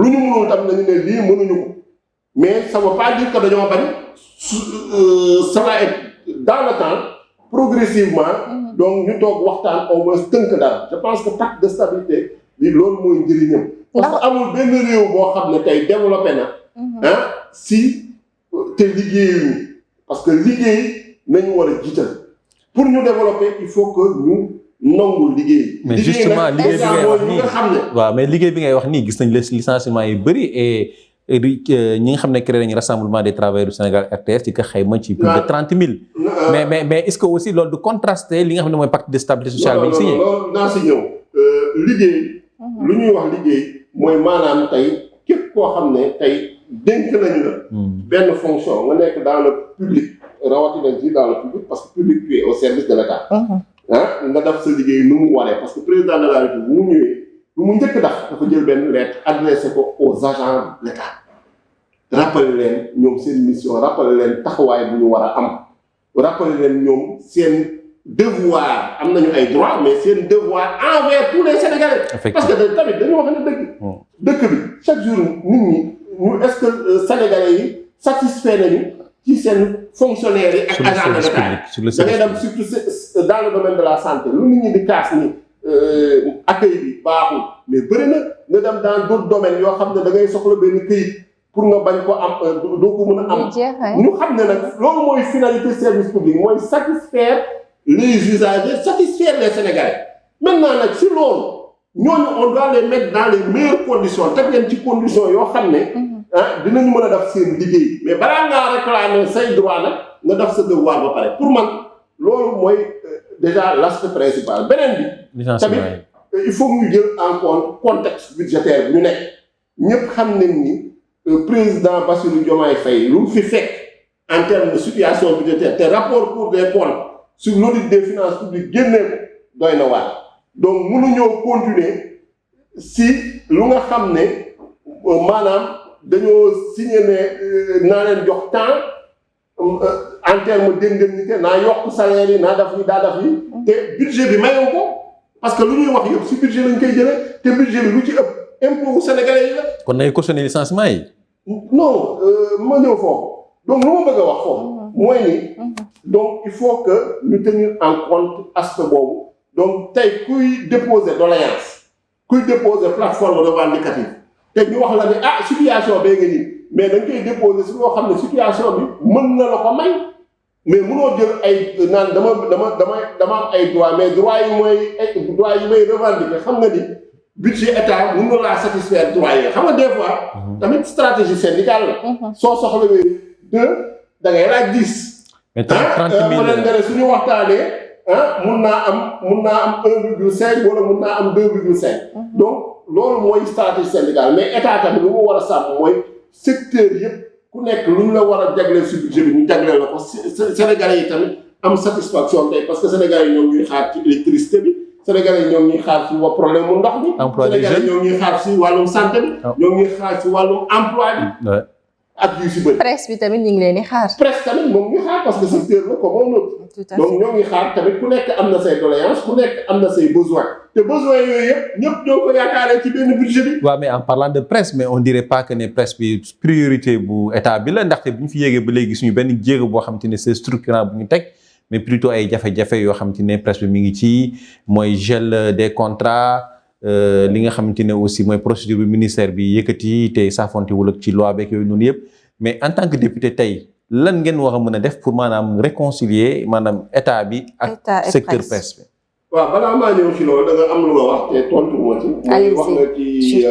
lu ñu mënul tam nañu ne lii mënuñu ko mais ça veut pas dire que dañoo bañ ça va être dans le temps progressivement donc ñu toog waxtaan au moins tënk daal je pense que pacte de stabilité bi loolu mooy njëriñam parce que amul benn réew boo xam ne tey développé na si te liggéeyuñu parce que liggéey nañu war a jiital pour ñu développer il faut que ñu nangul liggéey. mais justement liggéey bi ngay wax nii waaw mais liggéey bi ngay wax nii gis nañ licenciement yu bëri et ñi nga xam ne créé nañu rassemblement des travailleurs du Sénégal RTS ci ka xayma ci plus de 30 000. mais est-ce que aussi loolu du contraster li nga xam ne mooy pacte de stabilité sociale bi ñu signé. loolu naa si ñëw liggéey. lu ñuy wax liggéey mooy maanaam tey képp koo xam ne tey dénk nañu la. benn fonction nga nekk dans le public. rawatina ci dans le public parce que public tu es au service de l'État. nga def sa liggéey nu mu waree parce que président de la République bu mu ñëwee lu mu njëkk def dafa jël benn lettre adressé ko aux agents de l'État rappeler leen ñoom seen mission rappeler leen taxawaay bu ñu war a am rappeler leen ñoom seen devoir am nañu ay droits mais seen devoir envers tous les Sénégalais. parce que tamit dañu wax ne dëkk bi chaque jour nit ñi ñu est-ce que Sénégalais yi satisfait nañu ci seen fonctionnaires yi ak agents de l'État da ngay dem surtout dans le domaine de la santé lu nit ñi di kaas ni accueil bi baaxul mais bëri na nga dem dans d'autres domaines yoo xam ne da ngay soxla benn këyit pour nga bañ ko am doo ko mën a am ñu xam ne nag loolu mooy finalité service public mooy satisfaire les usagers satisfaire les Sénégalais maintenant nag si loolu ñooñu on doit les mettre dans les meilleures conditions teg leen ci conditions yoo xam ne dinañu mën a def seen liggéey mais balaa ngaa réclamer say droit nag nga def sa devoir ba pare pour man loolu mooy déjà l'aspect principal beneen bi tamit il faut ñu jël en compte contexte budgétaire bi ñu nekk ñëpp xam nañ ni président Bassirou Diomaye Faye lu mu fi fekk en termes de situation budgétaire te rapport Cour des comptes sur l'audit des finances publiques génnee ko doy na waar donc mënuñoo continuer si lu nga xam ne maanaam dañoo signé ne naa leen jox temps en terme d'indemnité naa yokk salaire yi naa def yi daa def yi te budget bi mayoo ko parce que lu ñuy wax yëpp si budget lañ koy jëlee te budget bi lu ci ëpp impôt wu sénégalais yi la. kon nay cautionné licenciement yi. non ma ñëw foofu donc lu ma bëgg a wax foofu mooy ni donc il faut que ñu tenir en compte aspect boobu donc tey kuy déposer doléance kuy déposer plateforme revendicative te ñu wax la ne ah situation bee nga nii mais dañ koy déposer si loo xam ne situation bi mën na la ko may mais mënoo jël ay naan dama am ay droit mais droit yi may revendiquer xam nga ni budget état mën na laa satisfaire droit yi xam nga des fois tamit stratégie syndicale la soo soxlawee 2 da ngay laaj 10 mais 30 000 mu leen ne suñu waxtaanee mun naa am 1,5 wala mun naa am 2,5 donc loolu mooy stratégie syndicale mais état tamit lu mu war a sàmm mooy secteur yëpp ku nekk lu ñu la war a jagleel si budget bi ñu jagleel la ko Sénégalais yi tamit am satisfaction tey parce que Sénégalais yi ñoom ñuy xaar ci électricité bi Sénégalais yi ñoom ñuy xaar ci problème mu ndox bi Sénégalais yi ñoom ñuy xaar ci wàllum santé bi ñoom ñuy xaar ci wàllum emploi bi ak yu si bëri presse bi tamit ñu ngi leen di xaar presse tamit moom ngi xaar parce que secteur la comme un autre donc ñoo ngi xaar tamit ku nekk am na say doléance ku nekk am na say besoin te besoin yooyu yëpp ñëpp ñoo ko yaakaaree ci benn budget bi. waaw mais en parlant de presse mais on dirait pas que ne presse bi priorité bu état bi la ndaxte bu ñu fi yéegee ba léegi suñu benn jéego boo xam te ne c'est structurant bu ñu teg mais plutôt ay jafe-jafe yoo xam te ne presse bi mi ngi ci mooy gel des contrats li nga xamante ne aussi mooy procédure bi ministère bi yëkkati te saafonte wul ak ci loi beeg yooyu noonu yëpp mais en tant que député tey lan ngeen war a mën a def pour maanaam réconcilier maanaam état bi ak secteur presse bi. waaw balaa maa ñëw ci loolu da nga am lu nga wax te tontu ma ci. mooy wax nga ci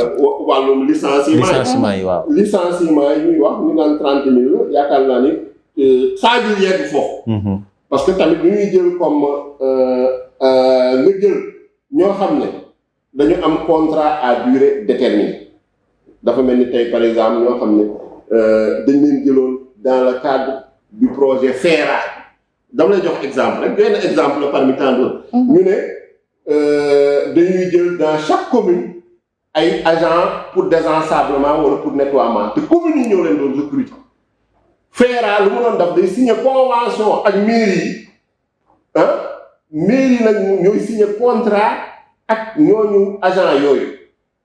wàllum licenciement yi waaw. licenciement yi ñuy wax ñu naan 30 000 yaakaar naa ni xaajul yegg foofu. parce que tamit lu ñuy jël comme nga jël ñoo xam ne dañu am contrat à durée déterminée dafa mel ni tey par exemple ñoo xam ne dañ leen jëloon dans le cadre du projet FERA. dama lay jox exemple rek benn exemple la parmi tant d'autres ñu ne dañuy jël dans chaque commune ay agents pour désensablement wala pour nettoiement te communes yi ñoo leen doon recruter FERA lu mu doon def day signer convention ak mairie yi mairie nag ñooy signer contrat ak ñooñu agents yooyu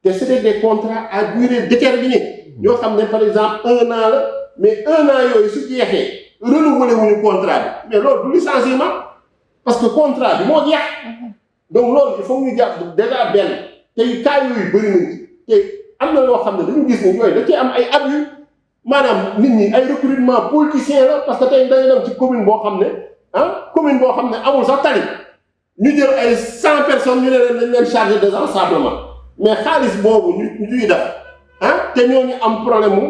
te c'était des contrats à durée déterminée ñoo xam ne par exemple 1 an la mais 1 an yooyu su jeexee renouveler wuñu contrat bi mais loolu du licenciement parce que contrat bi moo jeex donc loolu il faut ñu jàpp déjà benn tey cas yooyu bëri nañ ci te am na loo xam ne dañu gis ne yooyu da cee am ay abus maanaam nit ñi ay recrutement politicien la parce que tey dañu dem ci commune boo xam ne commune boo xam ne amul sax tali ñu jël ay 100 personnes ñu ne leen dañ leen chargé de désensablement mais xaalis boobu ñu ñuy def te ñooñu am problème mu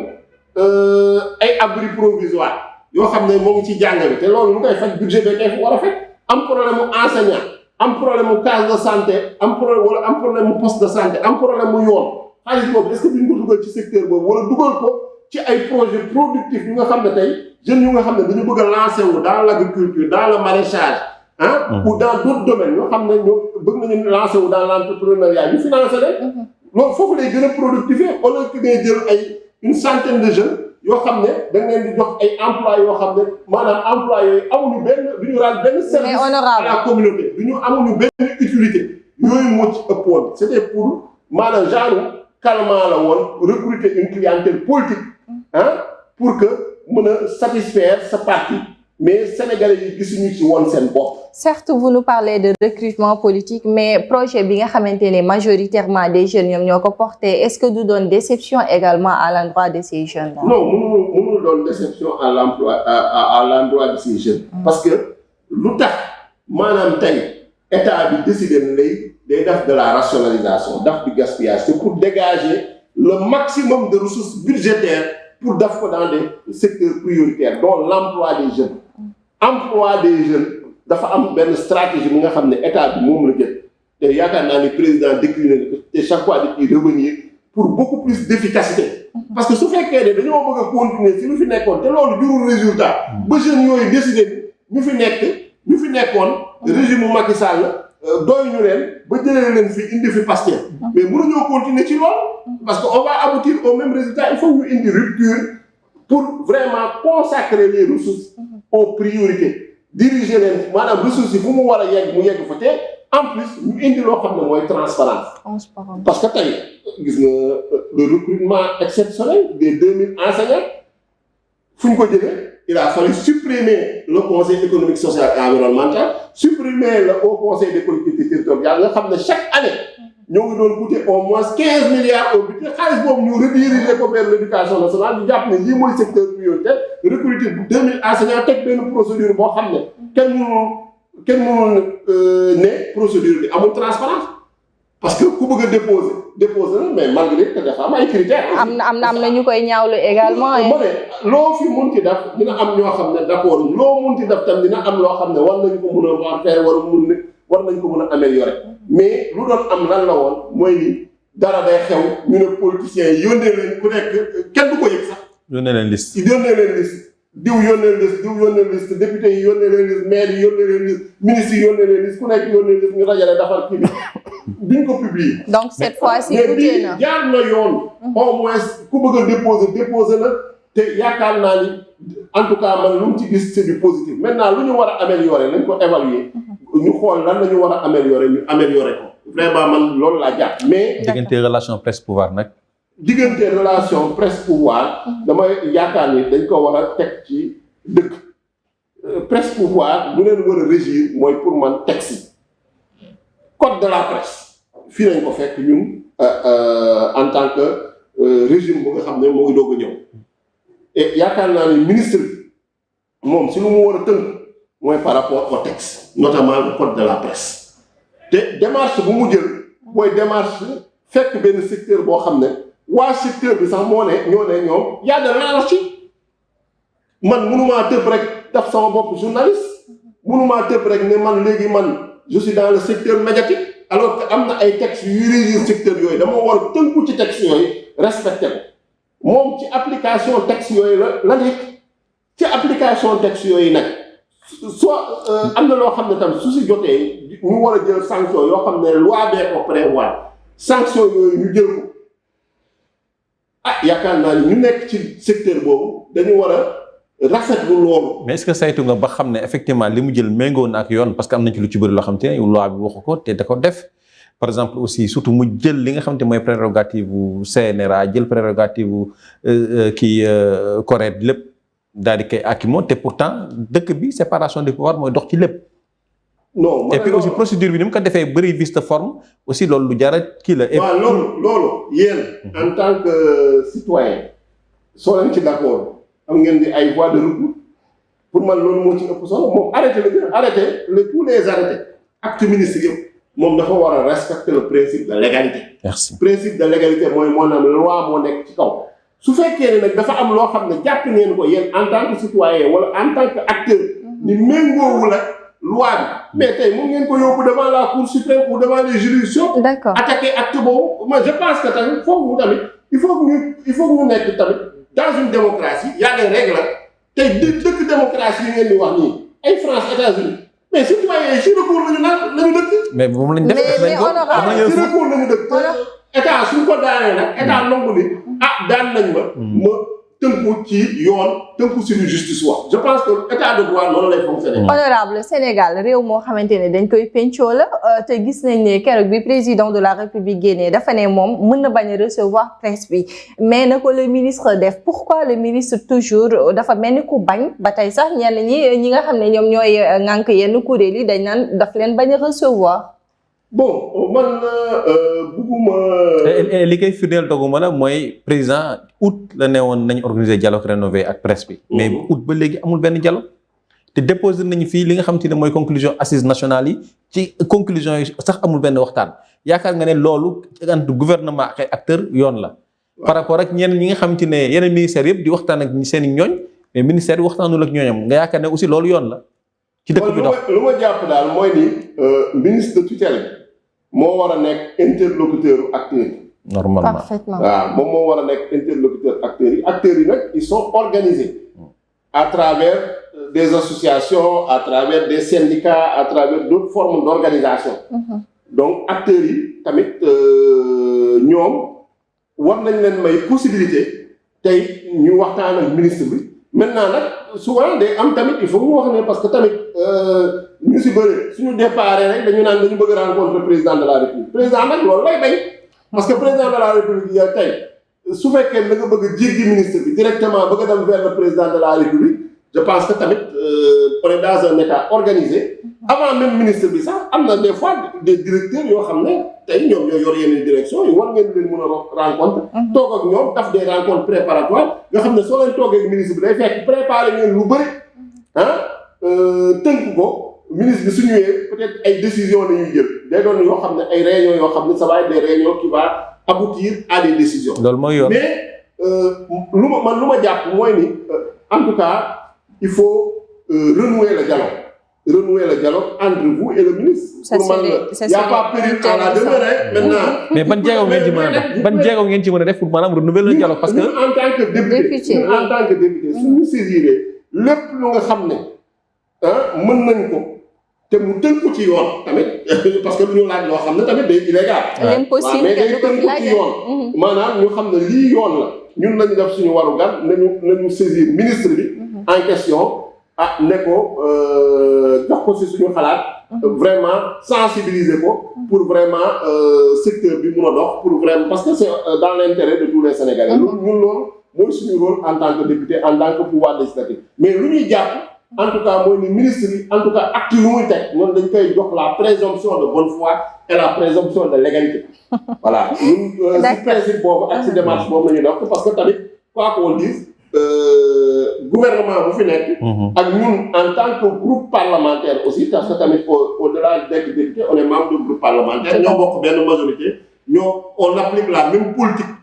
ay abri provisoire yoo xam ne moo ngi ci jàng bi te loolu lu koy faj budget bi kay war a fekk am problème mu enseignant am problème mu case de santé am problème mu poste de santé am problème mu yoon xaalis boobu est-ce que duñ ko dugal ci secteur boobu wala dugal ko ci ay projets productifs yu nga xam ne tey jeunes yu nga xam ne dañu bëgg a lancer wu dans l'agriculture dans le maraîchage ou dans d'autres domaines yoo xam ne ñoo bëgg nañu lancer wu dans l'entrepreneuriat ñu financer leen loolu foofu lay gën a productifier au lieu que ngay jël ay une centaine de jeunes yoo xam ne da ngeen di jox ay emploi yoo xam ne maanaam emploi yooyu amuñu benn du ñu rendre benn service à la communauté du ñu amuñu benn utilité yooyu moo ci ëppoon c'était pour maanaam genre calmant la woon recruter une clientèle politique pour que mën a satisfaire sa parti mais Sénégalais yi gisuñu ci woon seen bopp. Certes, vous nous parlez de recrutement politique, mais projet bi nga xamante ne majoritairement des jeunes ñoom ñoo ko porté, est-ce que du doon déception également à l'endroit de ces jeunes-là? Non, mënul doon déception à l'endroit de ces jeunes. Parce que lu tax maanaam tey état bi décidé na lay day def de la rationalisation daf du gaspillage c'est pour dégager le maximum de ressources budgétaires pour def ko dans des secteurs prioritaires dont l'emploi des jeunes. Emploi des jeunes dafa am benn stratégie bi nga xam ne état bi moom la jël te yaakaar naa ne président décliné te chaque fois da ciy revenir pour beaucoup plus d'efficacité. Parce que su fekkee ne dañoo bëgg a continuer si lu fi nekkoon te loolu jurul résultat ba jeunes yooyu décidé ñu fi nekk ñu fi nekkoon régime Macky Sall doy ñu leen ba jëlee leen fi indi fi Pastef mais mënuñoo continuer ci loolu parce que on va aboutir au même résultat. Il faut ñu indi rupture pour vraiment consacrer les ressources aux priorités diriger leen maanaam ressources yi fu mu war a yegg mu yegg fa te en plus ñu indi loo xam ne mooy transparence parce que tey gis nga le recrutement exceptionnel des 2000 enseignants fu ñu ko jëlee il a fallu supprimer le conseil économique social et environnemental supprimer le haut conseil des collectivités territoriales nga xam ne chaque année ñoo ngi doon coûter au moins 15 milliards au budget xaalis boobu ñu rediriger ko vers l'éducation nationale ñu jàpp ne lii mooy secteur prioritaire recruter 2000 enseignants teg benn procédure boo xam ne kenn mënul ne procédure bi amul transparence parce que ku bëgg a déposer na mais malgré que dafa am ay critères. am na ñu koy ñaawlu également. ma ne loo fi munti def dina am ñoo xam ne d'accord loo munti def tam dina am loo xam ne war nañu ko mën a war faire war nañ ko mën a améliorer mais lu doon am lan la woon mooy ni dara day xew ñu ne politiciens yi yónnee leen ku nekk kenn du ko yëg sax. yónnee leen liste. diw yónnee liste député yi yónnee leen liste maire yi yónnee leen liste ministre yi yónnee leen liste ku nekk yónnee liste ñu dajale defar kii bi duñ ko publier. donc cette fois-ci wutee na jaar na yoon. au moins ku bëgg a déposer na te yaakaar naa ni en tout cas man lu mu ci gis c'est du positif maintenant lu ñu war a améliorer nañ ko évaluer ñu xool lan la ñu war a améliorer ñu améliorer ko vraiment man loolu laa jàpp mais. diggante relation presse pouvoir nag. diggante relation presse pouvoir damay yaakaar ni dañ ko war a teg ci dëkk presse pouvoir lu leen war a régir mooy pour man texte yi code de la presse fii lañ ko fekk ñun en tant que régime bu nga xam ne moo ngi doog a ñëw et yaakaar naa ni ministre bi moom si lu mu war a tënk mooy par rapport au texte notamment le code de la presse te démarche bu mu jël mooy démarche fekk benn secteur boo xam ne waa secteur bi sax ñoo ne ñoom y a de l'anarchie man mënumaa tëb rek def sama bopp journaliste mënumaa tëb rek ne man léegi man je suis dans le secteur médiatique alors que am na ay textes yu régir secteur yooyu dama war tënku ci textes yooyu respecté ko moom ci application textes yooyu la nekk ci application textes yooyu nag soit am na loo xam ne tam su si jotee ñu war a jël sanction yoo xam ne loi bee ko prévoir sanction yooyu ñu jël ko yaakaar naa ni ñu nekk ci secteur boobu dañu war a rafetlu loolu. mais est-ce que saytu nga ba xam ne effectivement li mu jël méngoo na ak yoon parce que am nañ ci lu ci bëri loo xam te ne loi bi waxu ko te da ko def par exemple aussi surtout mu jël li nga xam te mooy prérogative bu CNRA jël prérogative bu CORED lépp daal di koy akimoo te pourtant dëkk bi séparation des pouvoirs mooy dox ci lépp. non et puis aussi procédure bi ni mu ko defee bëri vice de forme aussi loolu lu jara kii la. waaw loolu yéen en tant que citoyen soo leen ci d'accord am ngeen di ay voies de recours pour man loolu moo ci ëpp solo moom arrêté tous les arrêtés actes ministres yëpp moom dafa war a respecter le principe de légalité. merci principe de légalité mooy moo naam loi moo nekk ci kaw su fekkee ne nag dafa am loo xam ne jàpp ngeen ko yéen en tant que citoyen wala en tant que acteur ni méngoowul ak loi bi mais tey mun ngeen ko yóbbu devant la cour suprême ou devant les juridictions. d'accord attaquer acte boobu moi je pense que tamit foofu tamit il faut que ñu nekk tamit dans une démocratie y a des règles tey dëkk démocratie yi ngeen di wax nii ay France États-Unis mais citoyens yi si recours lañu dëkk. mais moom lañ def mais honorable si recours lañu dëkk. état suñ ko daanee nag état nangu ni daan nañ ma tënku ci yoon tënku ci lu justice wax je pense que état de droit noonu lay fonctionner. honorable Sénégal réew moo xamante ne dañ koy pencoo la te gis nañ ne keroog bi président de la république génnee dafa ne moom mën na bañ a recevoir presse bi mais na ko le ministre def pourquoi le ministre toujours dafa mel ni ku bañ ba tey sax ñenn ñi nga xam ne ñoom ñooy ŋànk yenn kuréel yi dañ naan daf leen bañ a recevoir. bon man bugguma. li koy firndeel doguma la mooy président août la ne woon nañ organiser dialogue rénové ak presse bi. mais août ba léegi amul benn dialogue. te déposé nañu fii li nga xam te ne mooy conclusion assises nationales yi ci conclusion yi sax amul benn waxtaan yaakaar nga ne loolu entre gouvernement ak ay acteurs yoon la. par rapport ak ñeneen ñi nga xam te ne yeneen ministères yëpp di waxtaan ak seen i ñooñ mais ministère yi waxtaanul ak ñooñam nga yaakaar ne aussi loolu yoon la. ci dëkk bi dox lu ma jàpp daal mooy ni ministre de tutelle moo war a nekk interlocuteur acteurs yi. normalement parfaitement waaw moom moo war a nekk interlocuteur acteurs yi nag ils sont organisés à travers des associations, à travers des syndicats, à travers d'autres formes d'organisation. Donc acteurs yi tamit ñoom war nañ leen may possibilité tey ñu waxtaan ak ministre bi maintenant nag souvent day am tamit il faut mu wax ne parce que tamit ñu si bëri suñu départ rek dañu naan dañu bëgg rencontrer président de la république président nag loolu lay bañ parce que président de la république yow tey su fekkee da nga bëgg a jéggi ministre bi directement bëgg a dem vers le président de la république je pense que tamit on est dans un état organisé avant même ministre bi sax am na des fois des directeurs yoo xam ne tey ñoom ñoo yor yenn direction yi war ngeen leen mën a rencontre toog ak ñoom daf des rencontres préparatoires nga xam ne soo leen toogee ak ministre bi day fekk préparé ngeen lu bëri tënk ko ministre bi su ñëwee peut-être ay décisions la ñuy jël day doon yoo xam ne ay réunions yoo xam ne ça va être des réunions qui va aboutir à des décisions. loolu mooy yoon mais lu ma jàpp mooy ni en tout cas il faut renouer le dialogue entre vous et le ministre. Ça pour man il y a pas péril à la demeure maintenant. mais ban jéego ngeen ci mën a def ban jéego ngeen ci mën a def pour maanaam renouveler le dialogue parce que en tant que député en tant que député suñu saisiree lépp lu nga xam ne mën nañ ko te mu tënku ci yoon tamit parce que lu ñu laaj loo xam ne tamit day illégal. l'impossible mais day tënku ci yoon. maanaam ñu xam ne lii yoon la ñun lañu def suñu warugar nañu saisir ministre bi. en question ne ko jox ko ci suñu xalaat. vraiment sensibiliser ko pour vraiment secteur bi mun a dox pour vraiment parce que c'est dans l'intérêt de tous les Sénégalais. ñun loolu mooy suñu rôle en tant que député en tant que pouvoir législatif mais lu ñuy jàpp. en tout cas mooy ni ministre bi en tout cas acte yu muy teg ñoom dañ koy jox la présomption de bonne foi et la présomption de légalité. voilà ñun ci principe boobu ak ci démarche boobu la ñuy dox parce que tamit quoi qu'on dise gouvernement bu fi nekk. ak ñun en tant que groupe parlementaire aussi parce que tamit au-delà d'être député on est membre du groupe parlementaire ñoo bokk benn majorité on applique la même politique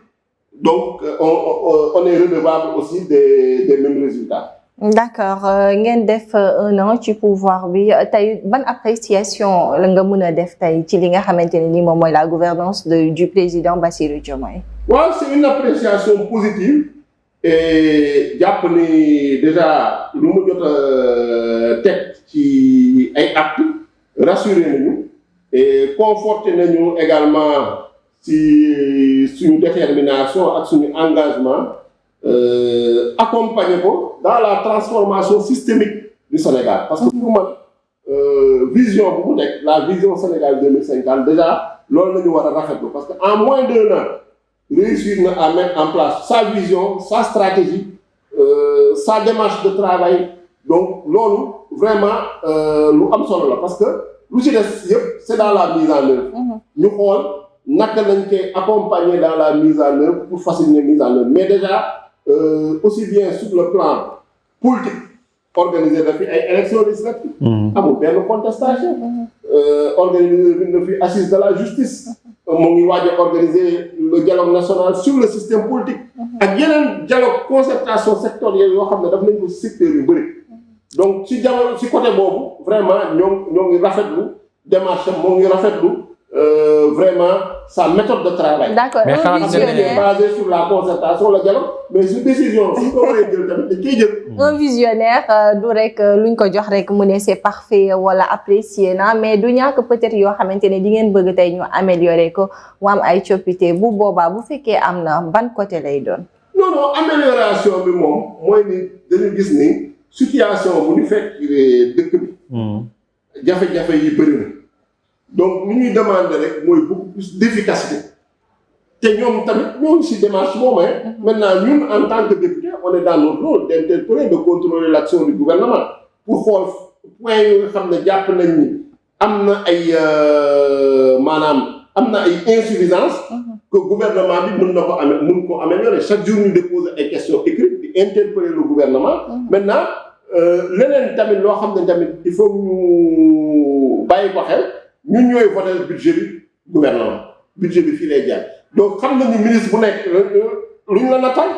donc on est redevable aussi des mêmes résultats. D'accord ngeen def 1 an ci pouvoir bi tey ban appréciation la nga mën a def tey ci li nga xamante ne ni moom mooy la gouvernance du président Bassirou Diomaye. waaw c'est une appréciation positive et jàpp ni déjà lu mu jot a teg ci ay actes rassuré nañu et conforté nañu également ci suñu détermination ak suñu engagement. Accompagner ko dans la transformation systémique du Sénégal parce que pour man vision bu mu nekk la vision Sénégal 2050 déjà loolu la ñu war a rafetlu parce que en moins d'1 an réussir na à mettre en place sa vision sa stratégie sa démarche de travail donc loolu vraiment lu am solo la parce que lu ci des yëpp c'est dans la mise en œuvre ñu xool naka lañ koy accompagner dans la mise en œuvre pour faciliter mise en œuvre mais déjà aussi bien sur le plan politique organiser na fi ay élections législatives amul benn contestation organiser na fi assise de la justice mu ngi waaj a organiser le dialogue national sur le système politique ak yeneen dialogue concertation sectorielle yoo xam ne daf nañ ko secteur yu bëri donc ci jamono ci côté boobu vraiment ñoo ngi rafetlu démarche am moo ngi rafetlu vraiment sa méthode de travail. D'accord un visionnaire basé sur la concertation la dialogue mais su décision su ko waree jël tamit dañ koy jël. un visionnaire du rek luñ ko jox rek mu ne c'est parfait wala apprécié na mais du ñàkk peut-être yoo xamante ne di ngeen bëgg tey ñu améliorer ko mu am ay coppite bu boobaa bu fekkee am na ban côté lay doon. non amélioration bi moom mooy ni dañu gis ni situation bu ñu fekk dëkk bi. jafe-jafe yi bëri na. donc li ñuy demander rek mooy beaucoup plus d'efficacité te ñoom tamit ñoo ngi ci démarche boobu maintenant ñun en tant que député on est dans notre rôle d'interpeller de contrôler l'action du gouvernement pour xool point yu nga xam ne jàpp nañ ni am na ay maanaam am na ay insuffisances que gouvernement bi mën ko améliorer chaque jour ñu déposer ay questions écrites di interpeller le gouvernement maintenant leneen tamit loo xam ne tamit il faut ñu bàyyi ko xel ñun ñooy voter budget bi gouvernement budget bi fii lay jaar donc xam nañu ministre bu nekk lu ñu la nattal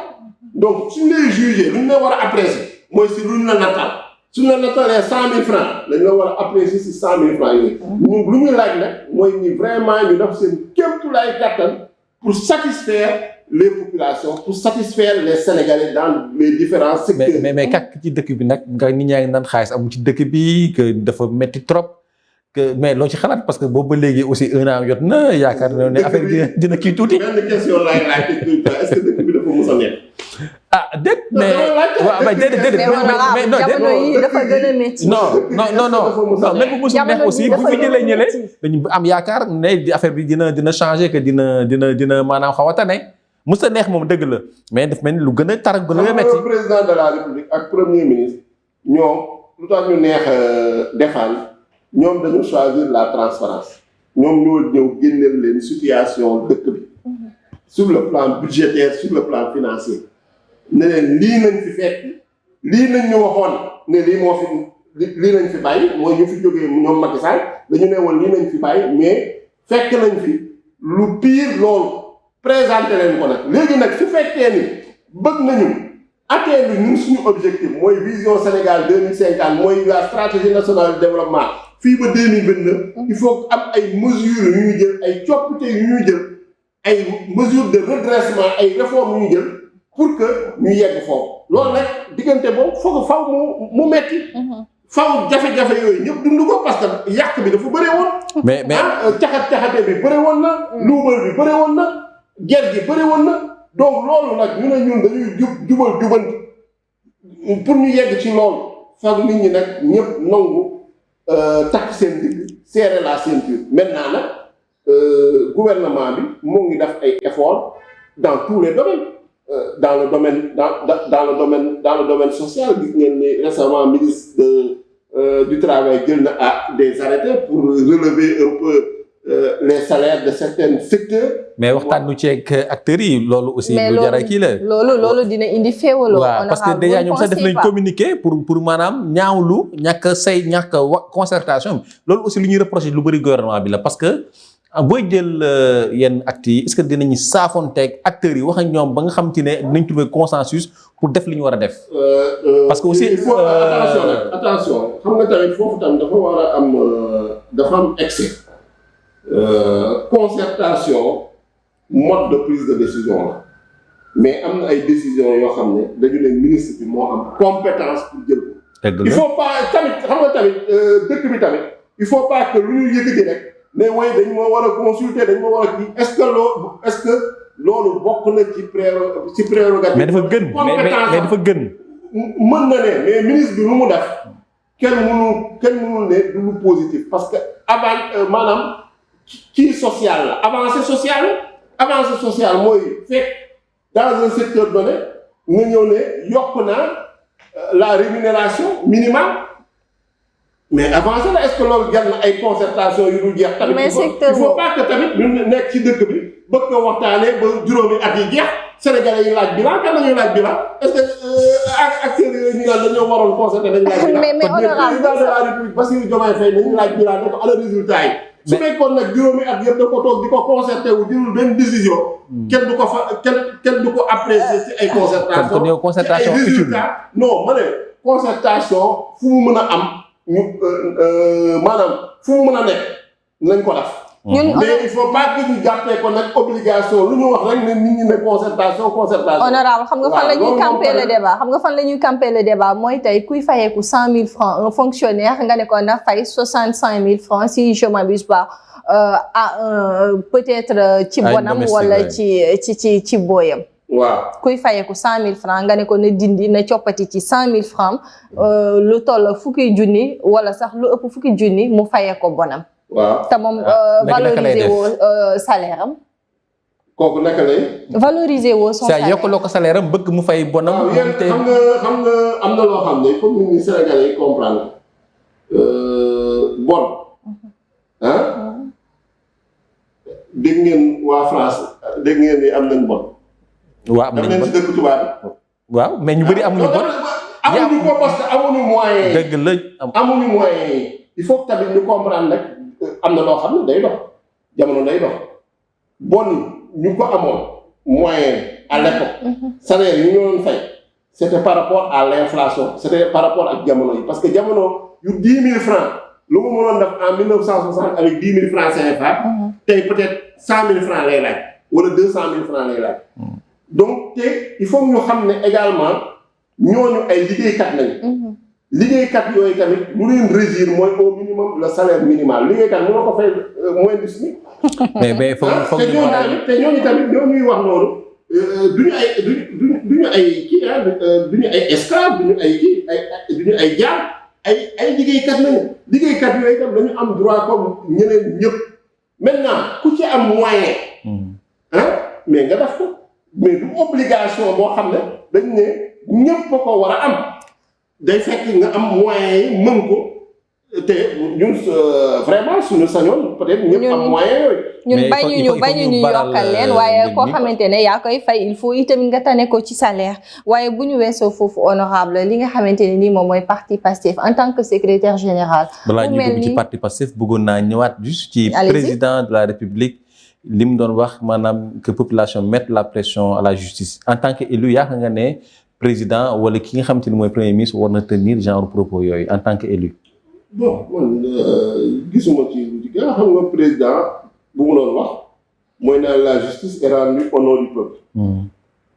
donc suñ lay juger lu ñu la war a apprécier mooy si lu ñu la nattal suñ la nattalee 100 000 francs dañ la war a apprécier si 100 000 francs yooyu ñun lu ñu laaj nag mooy ni vraiment ñu def seen kéemtulaay kàttan pour satisfaire les populations pour satisfaire les Sénégalais dans les différents secteurs. mais kàkk ci dëkk bi nag nga nit ñaa ngi naan xaalis amul ci dëkk bi que dafa metti trop que mais loo ci xalaat parce que boobu ba léegi aussi 1 an jot na yaakaar na ne affaire bi dina kii tuuti. benn question laay laajte tout le temps est-ce que dëkk bi dafa mos a nekk. ah déet mais waaw mais déedéet mais non jamono yi dafa gën a métti. non même bu musul neex aussi bu fi jëlee ñële dañu am yaakaar ne affaire bi dina changer que dina maanaam xaw a tane musul neex moom dëgg la mais daf mel ni lu gën a tar gën a métti. président de la république ak premier ministre ñoom lu tax ñu neex défendre ñoom dañu choisir la transparence ñoom ñoo ñëw génneel leen situation dëkk bi sur le plan budgétaire sur le plan financier. ne leen lii nañ fi fekk lii nañ ñu waxoon ne lii moo fi lii nañ fi bàyyi mooy ñu fi jógee ñoom Macky Sall dañu ne woon lii nañ fi bàyyi mais fekk nañ fi lu pire loolu présenté leen ko nag léegi nag su fekkee ni bëgg nañu atteindre ñun suñu objectif mooy vision Sénégal 2050 mooy la stratégie nationale de développement fii ba 2029 il faut am ay mesures yu ñuy jël ay coppite yu ñuy jël ay mesures de redressement ay réformes yu ñuy jël pour que ñu yegg foofu loolu nag diggante boobu foog faw mu metti faw jafe-jafe yooyu ñëpp dund ko parce que yàq bi dafa bëre woon mais caxate bi bëre woon na luubal bi bëre woon na ger gi bëre woon na donc loolu nag ñu ne ñun dañuy jubal pour ñu yegg ci loolu foog nit ñi nag ñëpp nangu takk seen digg serrer la ceinture maintenant nag gouvernement bi moo ngi def ay efforts dans tous les domaines. Dans le domaine social gis ngeen ni récemment ministre du travail jël na des arrêtés pour relever un peu les salaires de certains secteurs. mais waxtaan nu ceeg acteurs yi loolu aussi. lu jar a kii la loolu dina indi féewaloo. waaw parce que déjà ñoom sax def nañ communiquer pour maanaam ñaawlu ñàkk concertation bi loolu aussi lu ñuy reproché lu bëri gouvernement bi la parce que. booy jël yenn actes yi est-ce que dinañu saafonteeg acteurs yi wax ak ñoom ba nga xam ci ne dinañ trouver consensus pour def li ñu war a def. parce que aussi il faut attention xam nga tamit foofu tam dafa war a am dafa am excès. Concertation mode de prise de décision la mais am na ay décisions yoo xam ne dañu ne ministre bi moo am compétence pour jël ko. il faut pas tamit xam nga tamit dëkk bi tamit il faut pas que lu ñu yëkkati rek. mais oui dañu ma war a consulter dañu ma war a kii est-ce que loolu bokk na ci prérogative. mais dafa gën mais dafa gën. mën na ne mais ministre bi lu mu def kenn mënul ne du lu positif parce que avant maanaam kii social la avancée sociale mooy fekk dans un secteur donné nga ñëw ne yokk naa la rémunération minimale. mais avancé la est-ce que loolu jar na ay concertation yu dul jeex tamit il faut pas que tamit ñu nekk ci dëkk bi bëgg ko waxtaanee ba juróomi at yi jeex Sénégalais yi laaj bilan kan lañuy laaj bilan est-ce que acteurs yooyu ñu naan dañoo waroon concerté dañu laaj bilan mais honorable président de la République Bassirou Diomaye Faye nañu laaj bilan ne ko ala résultat yi su fekkoon nag juróomi at yëpp da ko toog di ko concerté wu jëlul benn décision kenn du ko kenn du ko apprécier ci ay concertation ci ay résultats non ma ne concertation fu mu mën a am ñu maanaam fu mu mën a nekk nañ ko def. mais il faut pas que ñu jàppee ko nag obligation lu ñu wax rek ne nit ñi ne concertation. honorable xam nga fan la ñuy camper le débat mooy tey kuy fayeeku 100 000 francs un fonctionnaire nga ne ko na fay 65 000 francs si je m'abuse pas peut-être ci bonam wala ci booyam. waaw kuy fayeeku 100 000 francs nga ne ko na dindi na coppati ci 100 000 francs lu toll fukki junni wala sax lu ëpp fukki junni mu fayee ko bonam. waaw te moom valoriser woo salaire am. kooku naka lay. valoriser woo son salaire yokkaloo ko salaire am bëgg mu fay bonam. waaw yéen xam nga am na loo xam ne comme nit ñi Sénégalais yi comprendre bon dégg ngeen waa France dégg ngeen ni am nañ bon. waaw am nañ bon ci dëkk tubaab bi. waaw mais ñu bëri amuñu bon. amuñu ko parce que amuñu moyen. dëgg la amuñu moyen yi il faut que tamit ñu comprendre nag am na loo xam ne day dox jamono day dox bon ñu ko amoon moyen à l'époque salaire yi ñu doon fay c'était par rapport à l'inflation c'était par rapport ak jamono yi parce que jamono yu 10 000 francs lu mu mënoon def en 1960 avec 10 000 francs CFA tey peut-être 100 000 francs lay laaj wala 200 000 francs lay laaj. donc te il faut ñu xam ne également ñooñu ay liggéeykat lañu. liggéeykat yooyu tamit lu leen régir mooy au minimum le salaire minimal liggéeykat mu nga ko fay moins du SMIC. mais foog te ñooñu tamit ñoo ñuy wax noonu duñu ay kii duñu ay esclave duñu ay kii duñu ay jaam ay liggéeykat lañu liggéeykat yooyu tam dañu am droit comme ñeneen ñëpp maintenant ku ci am moyen mais nga def ko mais du obligation boo xam ne dañ ne ñëpp ko war a am day fekk nga am moyen yi mën ko te ñun vraiment suñu sañoon peut-être ñëpp am moyen yooyu. ñun bañuñu yokkal leen waaye koo xamante ne yaa koy fay il faut itamit nga tane ko ci salaire waaye bu ñu weesoo foofu honorable li nga xamante ne nii moom mooy parti Pastef en tant que secrétaire général. balaa ñu dugg ci parti Pastef bëggoon naa ñëwaat juste ci président de la République li mu doon wax maanaam que population mette la pression à la justice en tant que élu yaakaar nga ne président wala ki nga xamante ni mooy premier ministre war na tenir genre propos yooyu en tant que élu. bon man gisuma ci lu ci gën a xam nga président bu mu doon wax mooy naan la justice est rendue au nom du peuple.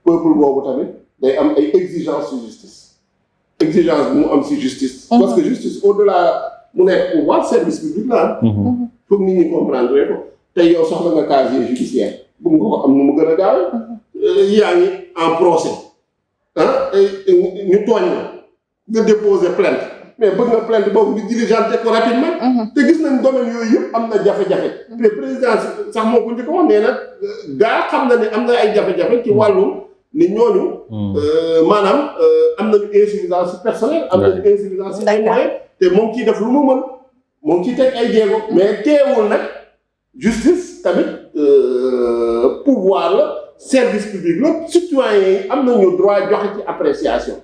peuple boobu tamit day am ay exigences ci justice. exigence bu mu am ci justice. parce que justice au-delà mu nekk pouvoir service public la foog nit ñi comprendre ko tey yow soxla nga casier judiciaire bëgg nga ko am nu mu gën a gaaw yaa ngi en procès ñu tooñ la nga déposer plainte. mais bëgg nga plainte boobu di diligenté ko rapidement. te gis nañ domaine yooyu yëpp am na jafe-jafe. te président sax moo ko njëkk a wax nee na gaa xam na ne am na ay jafe-jafe ci wàllu ni ñooñu. maanaam am nañu insuffisance personnelle. am nañu insuffisance ay moyens. te moom ciy def lu mu mën moom ciy teg ay jéego. mais teewul nag justice tamit pouvoir la service public la citoyen yi am nañu droit joxe ci appréciation.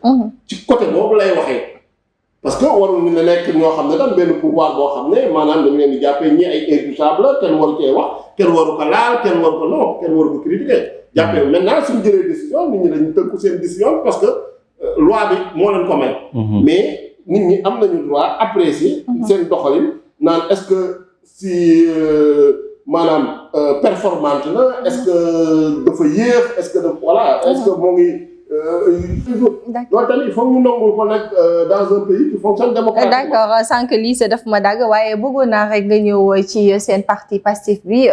ci côté boobu lay waxee. parce que warul ñu ne nekk ñoo xam ne tam benn pouvoir boo xam ne maanaam dañu leen di jàppee ñi ay intouchable la kenn waru cee wax kenn waru ko laal kenn waru ko non kenn waru ko critiquer jàppee maintenant suñu jëlee décision nit ñi dañu tënku seen décision parce que loi bi moo leen ko may. mais nit ñi am nañu droit apprécier seen doxalin naan est-ce que si maanaam performante na est-ce que dafa yéex est-ce que voilà est-ce que moo ngi. loolu tamit il faut ñu nangul ko nag dans un pays qui fonctionne démocratiquement. d'accord sànq lii sa daf ma dagg waaye bëggoon naa rek nga ñëw ci seen parti Pastef bi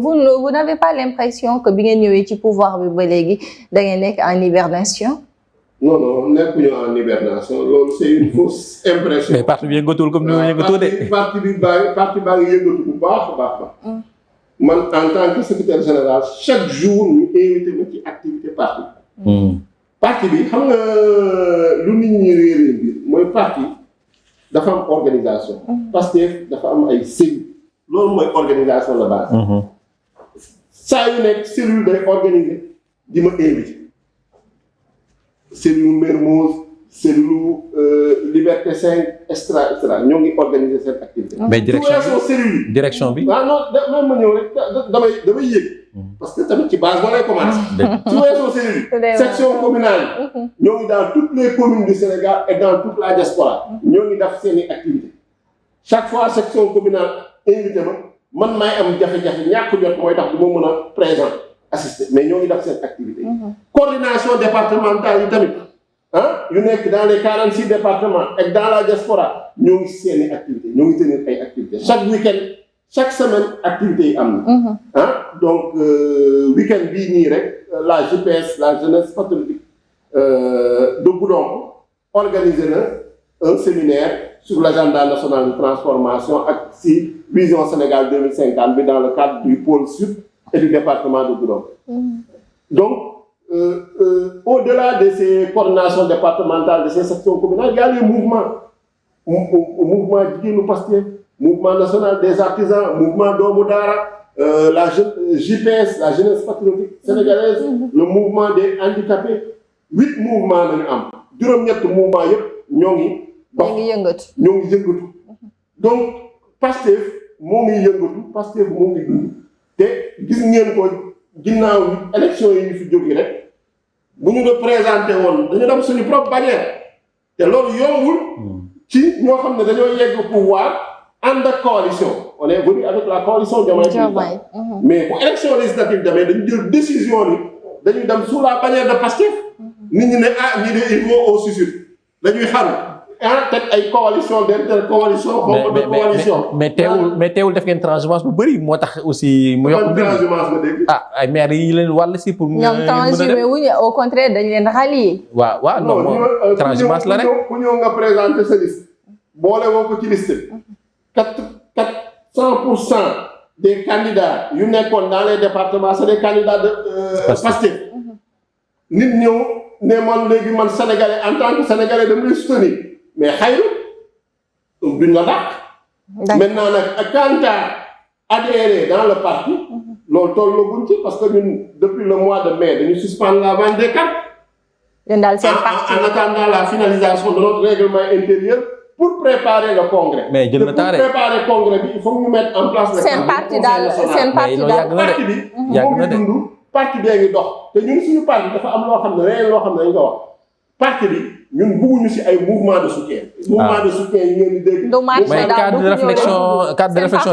vous n'avez pas l'impression que bi ngeen ñëwee ci pouvoir bi ba léegi da ngeen nekk en hibernation. non nekkuñu en hibernation loolu c'est une fausse impression. mais parti bi yëngatul comme ni ma yëngatoo de. parti baa ngi yëngatu bu baax a baax. man en tant que secrétaire général chaque jour ñu invité ma ci activité parti. parti bi xam nga lu nit ñi réeré bi mooy parti dafa am organisation. Pastef dafa am ay cellules. loolu mooy organisation la base. saa yu nekk cellule day organiser di ma invité. cellule Mermoz cellule Liberté 5 extra ñoo ngi organiser seen activité. mais direction bi. waaw non même ma ñëw rek damay yëg. parce que tamit ci base ba lay commencé. su weesoo cellule section communale yi. ñoo ngi dans toutes les communes du Sénégal et dans toute la diaspora. ñoo ngi def seen i activités. chaque fois section communale invité man maay am jafe-jafe ñàkk jot mooy tax du ma mën a présent assister mais ñoo ngi def seen activité. coordination départementale yi tamit yu nekk dans les 46 départements et dans la diaspora ñoo ngi seen i activités ñoo ngi tenir ay activités chaque week-end. chaque semaine activités yi am na. donc week-end bii nii rek la JPS la jeunesse patriotique de Goudomp organisé na un séminaire sur l'agenda national de transformation ak si vision Sénégal 2050 bi dans le cadre du pôle sud et du département de Goudomp. donc au-delà de ces coordinations départementales de ces sections communales il y a les mouvements jigéenu Pastef mouvement national des artisans mouvement doomu daara la JPS la jeunesse patriotique sénégalaise le mouvement des handicapés 8 mouvements nañu am juróom-ñett mouvement yëpp ñoo ngi yëngatu donc Pastef moo ngi yëngatu Pastef moo ngi dund te gis ngeen ko ginnaaw élection yi ñu fi jógee rek bu ñu représenté woon dañu dem suñu propre bannière te loolu yombul ci ñoo xam ne dañoo yegg pouvoir ànd ak coalition on est venu avec la coalition Diomaye Président mais pour élection législative demee dañu jël décision ni dañuy dem sous la bannière de Pastef nit ñi ne ah ñii de il faut au suicide dañuy xaru teg ay coalition d'intercoalition xaw ma de coalition mais teewul def ngeen transhumance bu bëri moo tax aussi mu yokk mbir transhumance nga dégg ay maire yi leen wàll si pour ñoom transhumé wuñu au contraire dañ leen rallier waaw non transhumance la rek ku ñëw nga présenter sa liste boole woo ko ci liste 100% des candidats yu nekkoon dans les départements c'est des candidats de Pastef nit ñëw ne man léegi man sénégalais en tant que sénégalais dama lay soutenir mais xayru duñ la dàq. maintenant nag quant à adhérer dans le parti loolu tollaguñ ci parce que ñun depuis le mois de mai dañu suspendre la vente des cartes. yéen daal seen parti en attendant la finalisation de notre règlement intérieur pour préparer le congrès. mais jël na temps pour préparer le congrès bi il faut ñu mettre en place. seen parti daal seen parti daal parti bi moo ngi dund parti bee ngi dox te ñun suñu parti dafa am loo xam ne leneen loo xam ne dañ ko wax parti bi ñun bëgguñu ci ay mouvement de soutien. mouvement de soutien yi ngeen di dégg. mais cadre de réflexion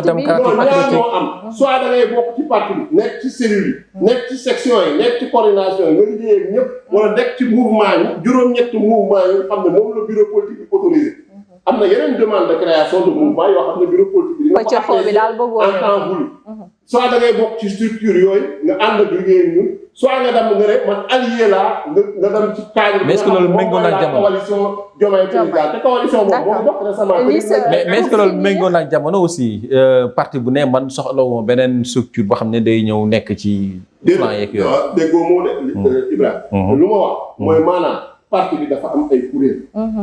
démocratique patriotique moo am soit da ngay bokk ci parti bi nekk ci cellule yi nekk ci section yi nekk ci coordination yi nga liggéey ak ñëpp wala nekk ci mouvement yi juróom-ñetti mouvement yi xam ne moom la bureau politique bi autorisé am na yeneen demande de création de mouvement yoo xam ne bureau politique bi dina ko en temps voulu soit da ngay bokk ci structure yooyu nga ànd ak liggéey ak ñun soit nga dem nga rek man allié laa nga dem ci cadre mais est-ce que loolu méngoo na ak jamono coalition Diomaye Président te coalition boobu moo dox récemment mais est-ce que loolu méngoo na ak jamono aussi parti bu ne man soxla woon beneen structure boo xam ne day ñëw nekk ci plan yeeg yooyu déggoo moo de Ibrahima lu ma wax mooy maanaam parti bi dafa am ay kuréel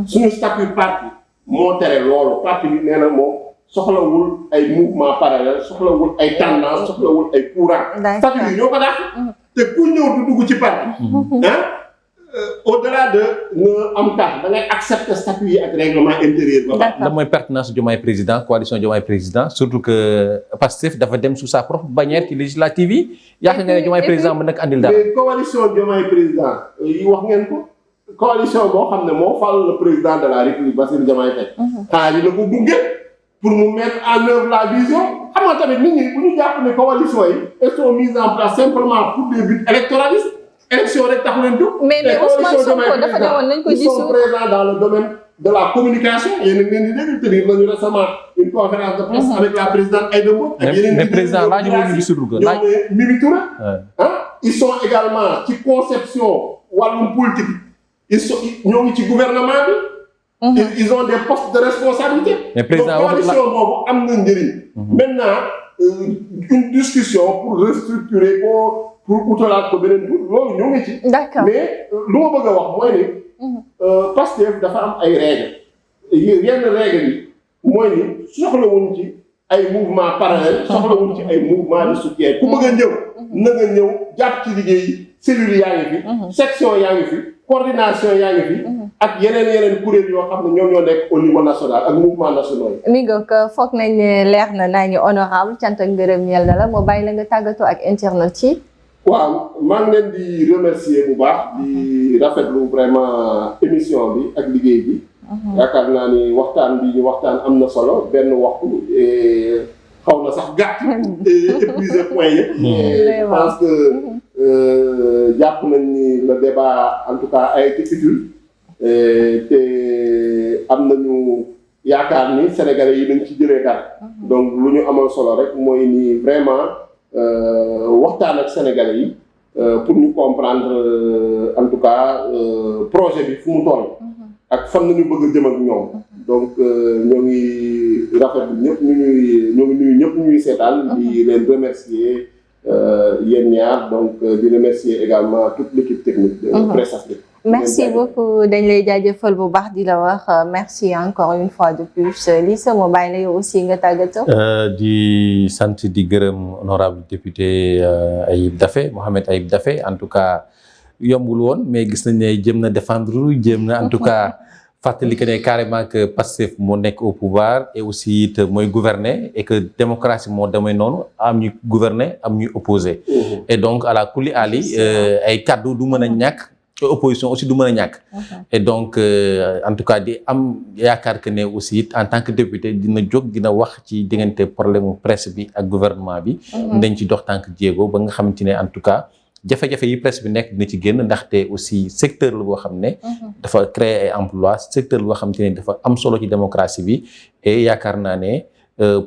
suñu statut parti moo tere loolu parti bi nee na moom soxlawul ay mouvement parallèle soxlawul ay tendance soxlawul ay courant statut yi ñoo ko daax te ku ñëw du dugg ci parti au-delà de nga am tax da ngay accepter statut yi ak règlement intérieur ba la mooy pertinence Diomaye président coalition Diomaye président surtout que Pastef dafa dem sous sa propre bannière ci législative yi yaakaar nga ne Diomaye président mën nag andil dara mais coalition Diomaye président yi wax ngeen ko coalition boo xam ne moo fal le président de la République Bassirou Diomaye Faye xanaa ñu la ko gunge pour mu mettre en œuvre la vision xam nga tamit nit ñi bu ñu jàpp ne coalition yi elles sont mises en place simplement pour des buts électoralistes élection rek taxu leen jóg mais Ousmane Sonko dafa ne woon nañ ko ils sont présents dans le domaine de la communication yéen a ngi leen di dégg tenir nañu récemment une conférence de presse avec la présidente Aïda Mbodj ak yeneen mais président laaj ñu gisul ko ñoom Mimi Touré ils sont également ci conception wàllum politique ñoo ngi ci gouvernement bi ils ont des postes de responsabilité. mais président donc coalition boobu am na njëriñ. maintenant une discussion pour restructurer ko pour utalaat ko beneen tur loolu ñoo ngi ci. d'accord mais lu ma bëgg a wax mooy ni. Pastef dafa am ay règles yenn règles yi mooy ni soxlawuñ ci ay mouvement parallèle soxlawuñ ci ay mouvement de soutien ku bëgg a ñëw na nga ñëw jàpp ci liggéey cellule yaa ngi fi. section yaa ngi fi coordination yaa ngi fi. ak yeneen kuréel yoo xam ne ñoom ñoo nekk au niveau national ak mouvement national yi. mi nga ko foog nañ ne leer na naa ngi honorable cant ak ngërëm ñeel na la moo bàyyi la nga tàggatoo ak internet yi. waaw maa ngi leen di remercier bu baax di rafetlu vraiment émission bi ak liggéey bi. yaakaar naa ni waxtaan bi ñu waxtaan am na solo benn waxtu xaw na sax gàtt. épuisé point yëpp. je pense que jàpp nañ ni le débat en tout cas a été utile. te am nañu yaakaar ni sénégalais yi dañ ci jëlee dara donc lu ñu amal solo rek mooy ni vraiment waxtaan ak sénégalais yi pour ñu comprendre en tout cas projet bi fu mu toll ak fan nañu bëgg a jëm ak ñoom donc ñoo ngi rafetlu ñëpp ñoo ngi nuyu ñëpp ñuy seetaan di leen remercier yéen ñaar donc di remercier également toute l'équipe technique de Presse Afrique. merci beaucoup dañ lay jaajëfal bu baax di la wax merci encore une fois de plus lii sama bàyyi la yow aussi nga tàggatoo. di sant di gërëm honorable député Ayib Daffé Mohamed Ayib Daffé en tout cas yombul woon mais gis nañ ne jëm na défendre jëm na en tout cas fàttali que ne carrément que Pastef moo nekk au pouvoir et aussi it mooy gouverner et que démocratie moo demee noonu am ñu gouverner am ñuy opposé et donc à la kulli ali ay kaddu du mën a ñàkk. opposition aussi du mën a ñàkk. Et donc en tout cas di am yaakaar que ne aussi en tant que député dina jóg dina wax ci diggante problème presse bi ak gouvernement bi. dañ ci dox tànk jéego ba nga xamante ne en tout cas jafe-jafe yi presse bi nekk dina ci génn ndaxte aussi secteur la boo xam ne. dafa créer ay emploi secteur la boo xamante ne dafa am solo ci démocratie bi et yaakaar naa ne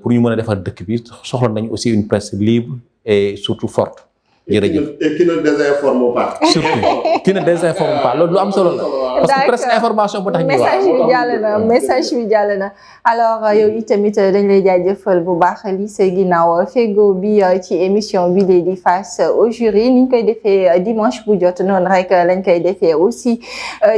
pour ñu mën a defar dëkk bi soxla nañ aussi une presse libre et surtout forte. jërëjëf et qui ne désinforme pas. surtout qui ne désinforme pas loolu lu am solo la. parce que presque information bu tax ñuy wax. message bi jàll na alors yow itamit dañ lay jaajëfal bu baax li sa ginnaaw fego bi ci émission bi di face au jury ni ñu koy defee dimanche bu jot noonu rek lañ koy defee aussi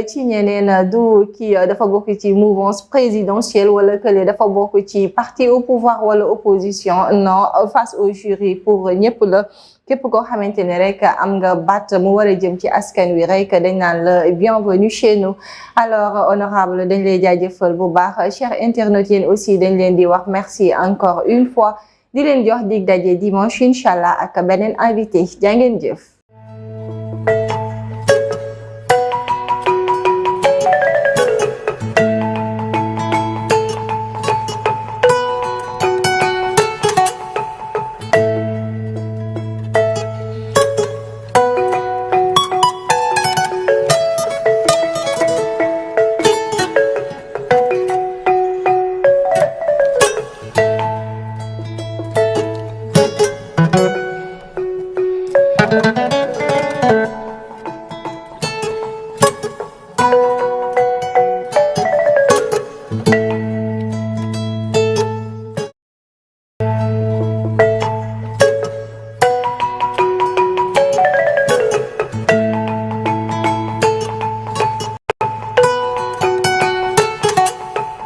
ci ñeneen du kii dafa bokk ci mouvance présidentielle wala kële dafa bokk ci parti au pouvoir wala opposition non face au jury pour ñëpp la. képp koo xamante ne rek am nga baat mu war a jëm ci askan wi rek dañ naan la bienvenue chez nous alors honorable dañ lay jaajëfal bu baax chers internautes yéen aussi dañ leen di wax merci encore une fois di leen jox dig daje dimanche inchallah ak beneen invité jaa ngeen jëf. Thank you.